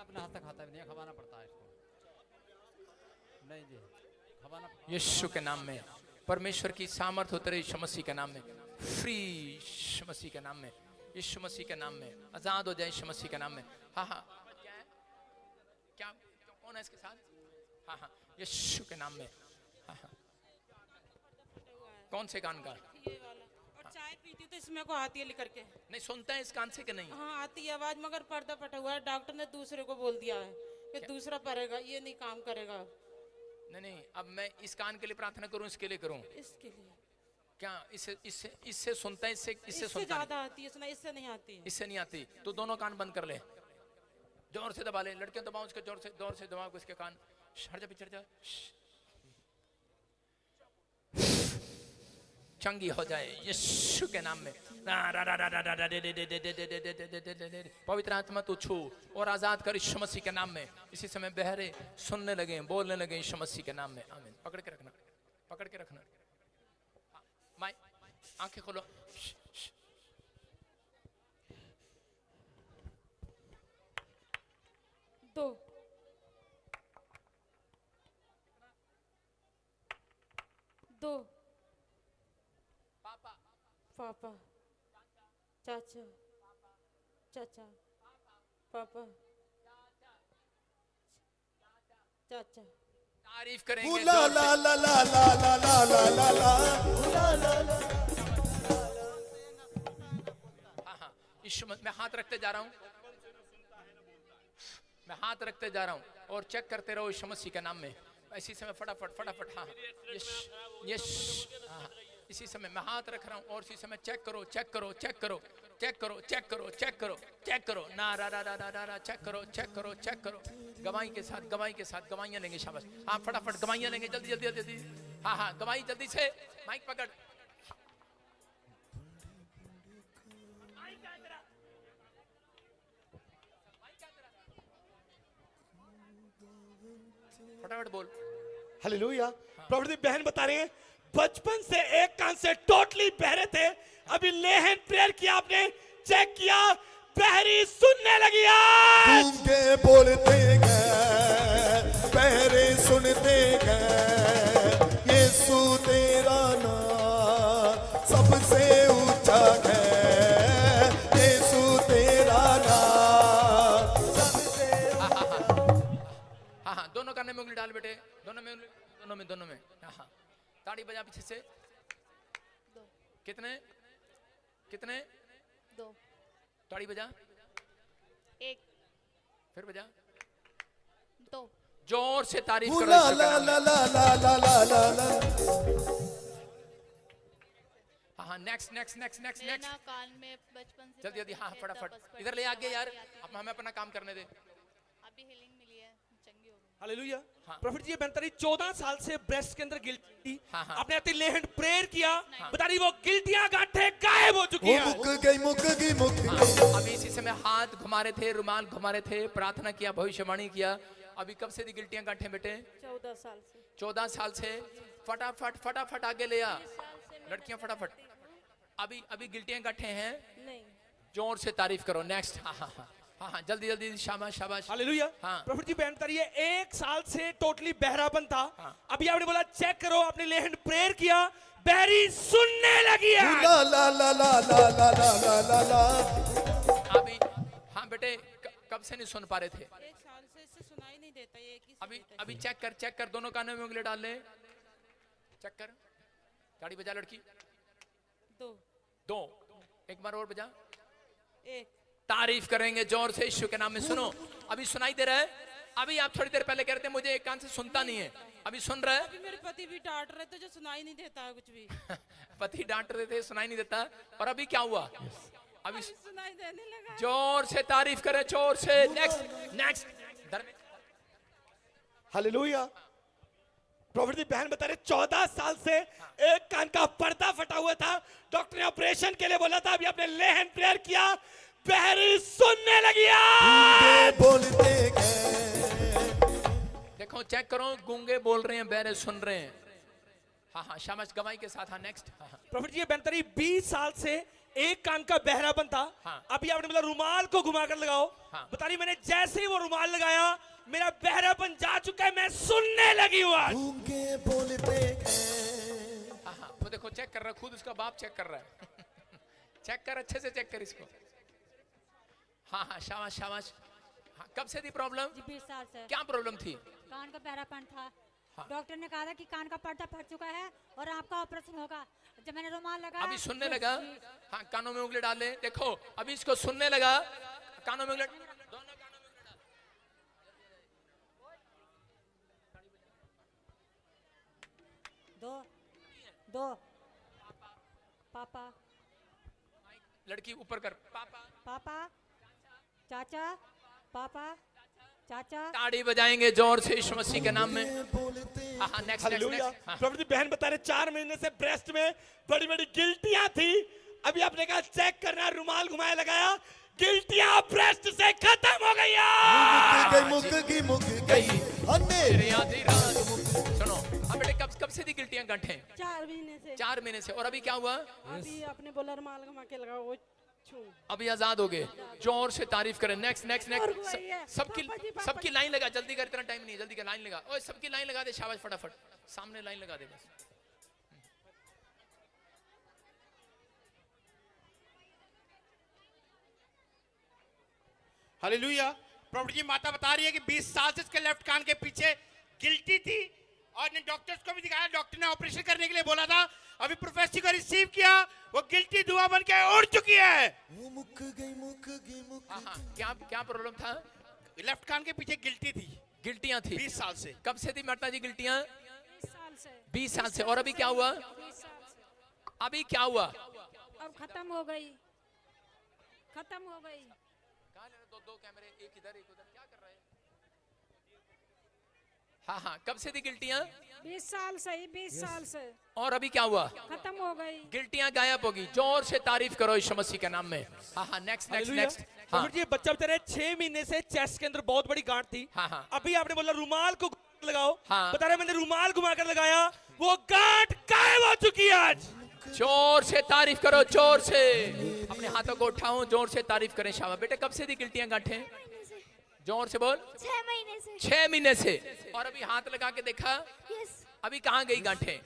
अपने हाथ से खाता भी नहीं, खवाना पड़ता है इसको। नहीं जी, खवाना। यीशु के नाम में परमेश्वर की सामर्थ उतरे, यीशु मसीह के नाम में फ्री, यीशु मसीह के नाम में, यीशु मसीह के नाम में आजाद हो जाए, यीशु मसीह के नाम में। हाँ हाँ, क्या है, क्या कौन है इसके साथ? हाँ हाँ, यीशु के नाम में। हाँ हाँ, कौन से कान का? ये वाला। और चाय पीती तो इसमें को आती है लिख करके। नहीं सुनता है इस कान से कि नहीं? हाँ आती है आवाज, मगर पर्दा फटा हुआ है। डॉक्टर ने दूसरे को बोल दिया है कि दूसरा पड़ेगा, ये नहीं काम करेगा। नहीं, अब मैं इस कान के लिए प्रार्थना करूं, इसके लिए करूं? इसके लिए क्या इससे सुनता है? इससे इससे सुनता ज्यादा आती है, इससे नहीं आती। इससे नहीं आती। तो दोनों कान बंद कर ले। जोर से दबा ले, लड़कियां दबाओ उसके, जोर से दबाओ उसके कान। हट जा पीछे, हट जा, चंगी हो जाए यीशु के नाम में। पवित्र आत्मा तू छू और आजाद कर यीशु मसीह के नाम में। इसी समय बहरे सुनने लगे, बोलने लगे यीशु मसीह के नाम में। आमीन। पकड़ के रखना, पकड़ के रखना। माई आंखें खोलो। दो, दो, पापा, चाचा, चाचा, पापा, चाचा। तारीफ करेंगे ला जोर ला से। ला ला ला ला ला ला ला ला ला ला ला। हाँ हाँ, यीशु मैं हाथ रखते जा रहा हूँ, मैं हाथ रखते जा रहा हूँ और चेक करते रहो यीशु मसीह के नाम में। इसी समय फटाफट फटाफट, हाँ यस यस, हाँ इसी समय मैं हाथ रख रहा हूँ और इसी समय चेक करो, चेक करो, चेक करो, चेक करो, चेक करो, चेक करो, चेक करो, ना रा रा रा रा रा, चेक करो, चेक करो, चेक करो। गवाही के साथ, गवाही के साथ, गवाहियां लेंगे। शाबाश, हाँ फटाफट गवाहियां लेंगे, जल्दी जल्दी जल्दी। हाँ हाँ, गवाही जल्दी से। माइक पकड़। फटाफट बोल। हालेलुया। प्रॉफिट बहन बता रहे हैं बचपन से एक कान से टोटली बहरे थे, अभी लेहन प्रेयर किया आपने, चेक किया, बहरी सुनने लगी आज। गूंगे बोलते गए, बहरे सुनते गए, यीशु तेरा नाम सबसे ऊंचा है, यीशु तेरा नाम सबसे। हाँ हाँ, दोनों कान में उंगली डाल बेटे, दोनों में, दोनों में। हाँ हाँ, ताड़ी बजा पीछे से। दो, कितने कितने? दो, ताड़ी बजा, एक, फिर बजा, दो। जोर से तारीफ करो ला यीशु के ला नाम में। ला ला ला ला ला ला ला। हाँ हाँ, next next next next next, लेना कान में बचपन से जल्दी जल्दी। हाँ पढ़ते थे, फटाफट, तब बस इधर ले आगे यार, आती थी। अब हमें अपना काम करने दे। अभी हीलिंग मिली है, चंगी हो गई। हालेलुया। हाँ। प्रॉफिट जी बहन 14 साल से ब्रेस्ट के अंदर गिल्टी थी, हाँ, हाँ। आपने आती लेहन प्रेयर किया, बता रही वो गिल्टियां गांठें गायब हो चुकी वो हैं। मुक गई, मुक गई, मुक गई। हाँ, अभी इसी समय हाथ घुमा रहे थे, रुमाल घुमा रहे थे, प्रार्थना किया, भविष्यवाणी किया। अभी कब से दी गिल्टियां गांठें बेटे? 14 साल से। 14 साल से। फटाफट फटाफट आगे ले आ लड़कियां, फटाफट। अभी अभी गिल्टियां गांठें हैं, नहीं, जोर से तारीफ करो। नेक्स्ट, हाँ हाँ हाँ हाँ हाँ, जल्दी जल्दी, शाबाश शाबाश। हालेलुया। हाँ। प्रॉफिट जी बहन बताइए 1 साल से टोटली बहरापन था, हाँ। अभी आपने बोला चेक करो, आपने लेहन प्रेयर किया, बहरी सुनने लगी है। ला ला ला ला ला ला ला ला ला ला। अभी हाँ बेटे, कब से नहीं सुन पा रहे थे? 1 साल से इससे सुनाई नहीं देता, ये एक ही से अभी देता है। अभी चेक कर, चेक कर, दोनों कानों में उंगली डाल ले, चेक कर। ताड़ी बजा लड़की। दो, दो, एक बार और बजा। एक। तारीफ करेंगे जोर से यीशु के नाम में। सुनो, अभी सुनाई दे रहा है? अभी आप थोड़ी देर पहले कह रहे थे मुझे एक कान से सुनता नहीं है, अभी सुन रहा है? अभी मेरे पति भी डांट रहे थे, जो सुनाई नहीं देता है कुछ भी। पति डांट रहे थे, सुनाई नहीं देता, और अभी क्या हुआ? अभी अभी सुनाई देने लगा है। जोर से तारीफ करें, जोर से। Next next. हालेलुया। प्रॉफिट जी बहन बता रहे 14 साल से एक कान का पर्दा फटा हुआ था, डॉक्टर ने ऑपरेशन के लिए बोला था, अभी आपने लेहन प्रेयर किया, बहरी सुनने लगी है। गूंगे बोलते गए। देखो, चेक करो, गूंगे बोल रहे हैं, बहरे सुन रहे हैं। हाँ हाँ, शाबाश, गवाही के साथ। हाँ नेक्स्ट। हाँ हाँ। प्रॉफिट जी बहन 20 साल से एक कान का बहरापन था, हाँ। अभी आपने बोला रुमाल को घुमाकर लगाओ, हाँ। बता रही मैंने जैसे ही वो रुमाल लगाया मेरा बहरापन जा चुका है, मैं सुनने लगी हूँ आज। गूंगे बोलते गए। हाँ हाँ, वो देखो चेक कर रहा है, खुद उसका बाप चेक कर रहा है। चेक कर, अच्छे से चेक कर इसको। हाँ हाँ, शाबाश शाबाश। हाँ, कब से थी प्रॉब्लम? 20 साल से क्या प्रॉब्लम थी? कान का बहरापन था। हाँ। डॉक्टर ने कहा था कि कान का पर्दा फट चुका है और आपका ऑपरेशन होगा। जब मैंने रुमाल लगाया, अभी सुनने तो लगा। हाँ, कानों में उंगली डाले। देखो, अभी इसको सुनने लगा, कानों में उंगली, दोनों कानों में उंगली डाल। दो दो पापा लड़की ऊपर कर, पापा। पापा चाचा पापा, चाचा, ताड़ी बजाएंगे जोर से यीशु मसीह के नाम में। हाँ नेक्स्ट हालेलुया। नेक्स्ट हाँ। प्रॉफिट जी बहन बता रहे 4 महीने से ब्रेस्ट में बड़ी बड़ी गिल्टियां थी, अभी आपने कहा चेक करना, रुमाल घुमाया लगाया, गिल्टियां ब्रेस्ट से खत्म हो गई। मुक गई अन्ने तेरे आधी रात सुनो, अब बेटे कब से थी गिल्टियां गांठें? 4 महीने से। 4 महीने से। और अभी क्या हुआ? अभी अपने बोला रुमाल घुमा के लगाओ वो छू। अभी आजाद हो गए। जोर से तारीफ करें। नेक्स्ट नेक्स्ट और वही है। नेक्स्ट। सबकी पापा जी, पापा सबकी लाइन लगा, जल्दी कर, इतना टाइम नहीं है, जल्दी कर, लाइन लगा। ओए सबकी लाइन लगा दे, शाबाश, फटाफट सामने लाइन लगा दे बस। हालेलुया। प्रॉफिट जी माता बता रही है कि 20 साल से इसके लेफ्ट कान के पीछे गिल्टी थी और ने डॉक्टर्स को भी दिखाया, डॉक्टर ने ऑपरेशन करने के लिए बोला था, अभी प्रोफेसर को रिसीव किया, वो गिल्टी धुआं बन के उड़ चुकी है। वो मुक गई हाँ हाँ, क्या क्या प्रॉब्लम था? लेफ्ट कान के पीछे गिल्टी थी गिल्टियां थी 20 साल से। कब से थी माता जी गिल्टियां? 20 साल से। 20 साल से। और अभी क्या हुआ? 20 साल से। अभी क्या हुआ? अब खत्म हो गई, खत्म हो गई। कहाँ ले रहे? दो कैमरे, एक इधर एक उधर, क्या कर रहे हैं? हाँ हाँ, कब से थी गिल्टियां? 20 साल से ही, 20 साल से। और अभी क्या हुआ? खत्म हो गई। गिल्टियां गायब होगी। जोर से तारीफ करो यीशु मसीह के नाम में। हाँ हाँ, नेक्स्ट नेक्स्ट हालेलुया। नेक्स्ट। हाँ प्रॉफिट जी बच्चा बता रहे 6 महीने से चेस्ट के अंदर बहुत बड़ी गांठ थी, हाँ हाँ। अभी आपने बोला रुमाल को लगाओ, हाँ। बता रहे मैंने रुमाल घुमाकर लगाया, वो गांठ गायब हो चुकी है आज। जोर से तारीफ करो, जोर से अपने हाथों को उठाओ, जोर से तारीफ करें। शाबाश बेटे, कब से थी गिल्टियां गांठें? जोर से बोल। 6 महीने से। 6 महीने से। और अभी हाथ लगा के देखा, यस, अभी कहाँ गई गांठें?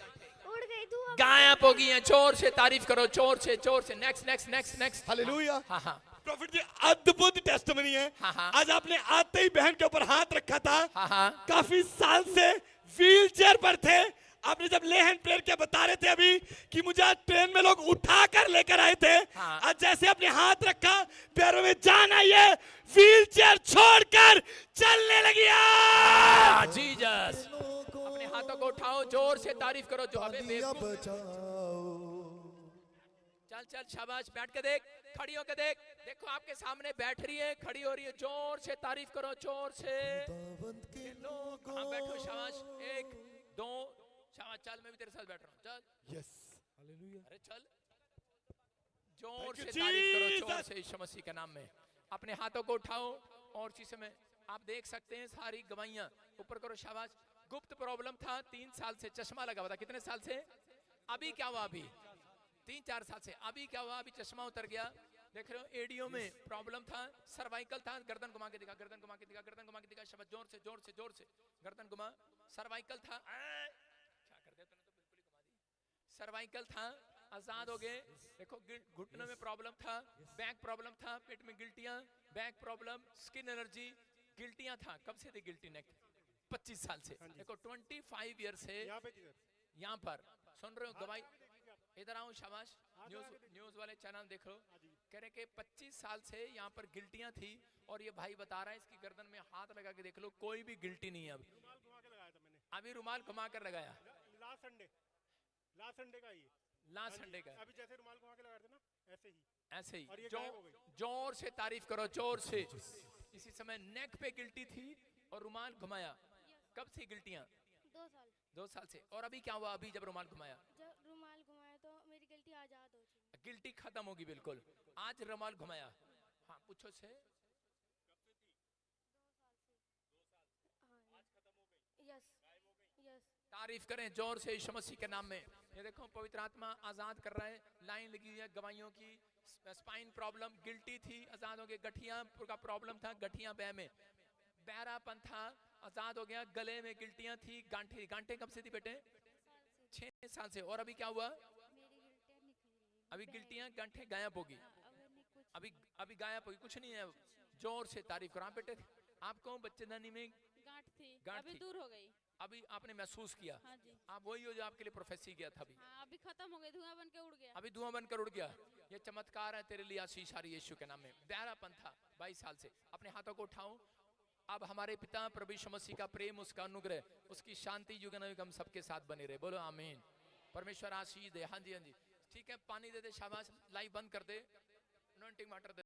उड़ गई धुआं। गायब हो गई हैं। जोर से तारीफ करो, जोर से जोर से। Next next next next. Hallelujah. हाँ हाँ प्रॉफिट जी अद्भुत टेस्टमनी है। हाँ, हाँ। आज आपने आते ही बहन के ऊपर हाथ रखा था, हाँ हाँ। काफी साल से व्हील चेयर पर थे, आपने जब ले हैंड प्रेयर किया बता रहे थे अभी कि मुझे आज ट्रेन में लोग उठा कर लेकर आए थे, हाँ। आज जैसे अपने हाथ रखा पैरों में जान आई है, व्हील चेयर छोड़कर चलने लगी आज। जीसस। अपने हाथों को उठाओ, जोर से तारीफ करो। जो हमें दिया बेवकूफ- बचाओ। चल चल शाबाश, बैठ के देख, खड़ी होकर देख, देखो आपके सामने बैठ रही है, खड़ी हो रही है। जोर से तारीफ करो, जोर से। लोग हाँ बैठो, शाबाश। 1 2 शाबाश। चल मैं भी तेरे साथ बैठ रहा हूँ, चल। यस अरे चल, जोर Thank से you, तारीफ करो, Jesus. जोर से यीशु मसीह के नाम में। अपने हाथों को उठाओ और चीजें में आप देख सकते हैं सारी गवाहियां ऊपर करो, शाबाश। गुप्त प्रॉब्लम था 3 साल से, चश्मा लगा हुआ था। कितने साल से? अभी क्या हुआ? अभी 3-4 साल से। अभी क्या हुआ? अभी चश्मा उतर गया। देख रहे हो, एडियो में प्रॉब्लम था, सर्वाइकल था। गर्दन घुमा के दिखा, गर्दन घुमा के दिखा, गर्दन घुमा के दिखा। शाबाश, जोर से जोर से जोर से। गर्दन घुमा। सर्वाइकल था, क्या कर दिया तूने, तो बिल्कुल ही घुमा दी। सर्वाइकल था, आजाद हो गए। देखो घुटनों में प्रॉब्लम था, बैक प्रॉब्लम था, पेट में गिल्टियां, बैक प्रॉब्लम, स्किन एलर्जी, गिल्टियां था। कब से थी गिल्टी नेक? 25 साल से। देखो 25 ईयर से यहाँ पर सुन रहे हो गवाही। इधर आओ, शाबाश। न्यूज वाले चैनल देख लो, कह रहे कि 25 साल से यहाँ पर गिल्टियां थी और ये भाई बता रहा है इसकी गर्दन में हाथ लगा के देख लो, कोई भी गिल्टी नहीं है। अभी रुमाल घुमा कर लगाया। लास्ट संडे का ये लास्ट संडे का अभी जैसे रुमाल घुमा के लगाए थे ना, ऐसे ही ऐसे और ही। ये गायब हो गई। जोर से तारीफ करो, जोर से। इसी समय नेक पे गिल्टी थी और रुमाल घुमाया। कब से गिल्टियां? 2 साल। 2 साल से। और अभी क्या हुआ? अभी जब रुमाल घुमाया, जब रुमाल घुमाया तो मेरी गिल्टी आजाद हो चुकी। गिल्टी खत्म होगी बिल्कुल। आज रुमाल घुमाया। हाँ पूछो से। Yes, yes. तारीफ करें जोर से यीशु मसीह के नाम में। ये देखो पवित्र आत्मा आजाद कर रहा है। लाइन लगी हुई है गवाहियों की। स्पाइन प्रॉब्लम, गिल्टी थी, आजाद हो गए। गठिया का प्रॉब्लम था, गठिया बह में। बहरापन था, आजाद हो गया। गले में गिल्टियां थी, गांठे। गांठे कब से थी बेटे? 6 साल से। और अभी क्या हुआ? मेरी गिल्टियां निकली। अभी गिल्टियां गांठे गायब होगी। अभी अभी गायब होगी, कुछ नहीं है। जोर से तारीफ करो। हाँ बेटे, आपको बच्चेदानी में गांठ थी, गांठ अभी थी। दूर हो गई। अभी आपने महसूस किया। हाँ जी, आप वही हो जो आपके लिए प्रोफेसी किया था। अभी हाँ अभी खत्म हो गई, धुआं बन के उड़ गया। अभी धुआं बनकर उड़ गया। ये चमत्कार है तेरे लिए, आशीष आ रही है यीशु के नाम में। बहरापन था 22 साल से। अपने हाथों को उठाओ। अब हमारे पिता प्रभु यीशु मसीह का प्रेम, उसका अनुग्रह, उसकी शांति युगानुयुग हम सबके साथ बने रहे। बोलो आमीन। परमेश्वर आशीष दे। हाँ जी, हाँ जी, ठीक है। पानी दे दे, शाबाश। लाइव बंद कर दे, अनॉइंटिंग वाटर दे।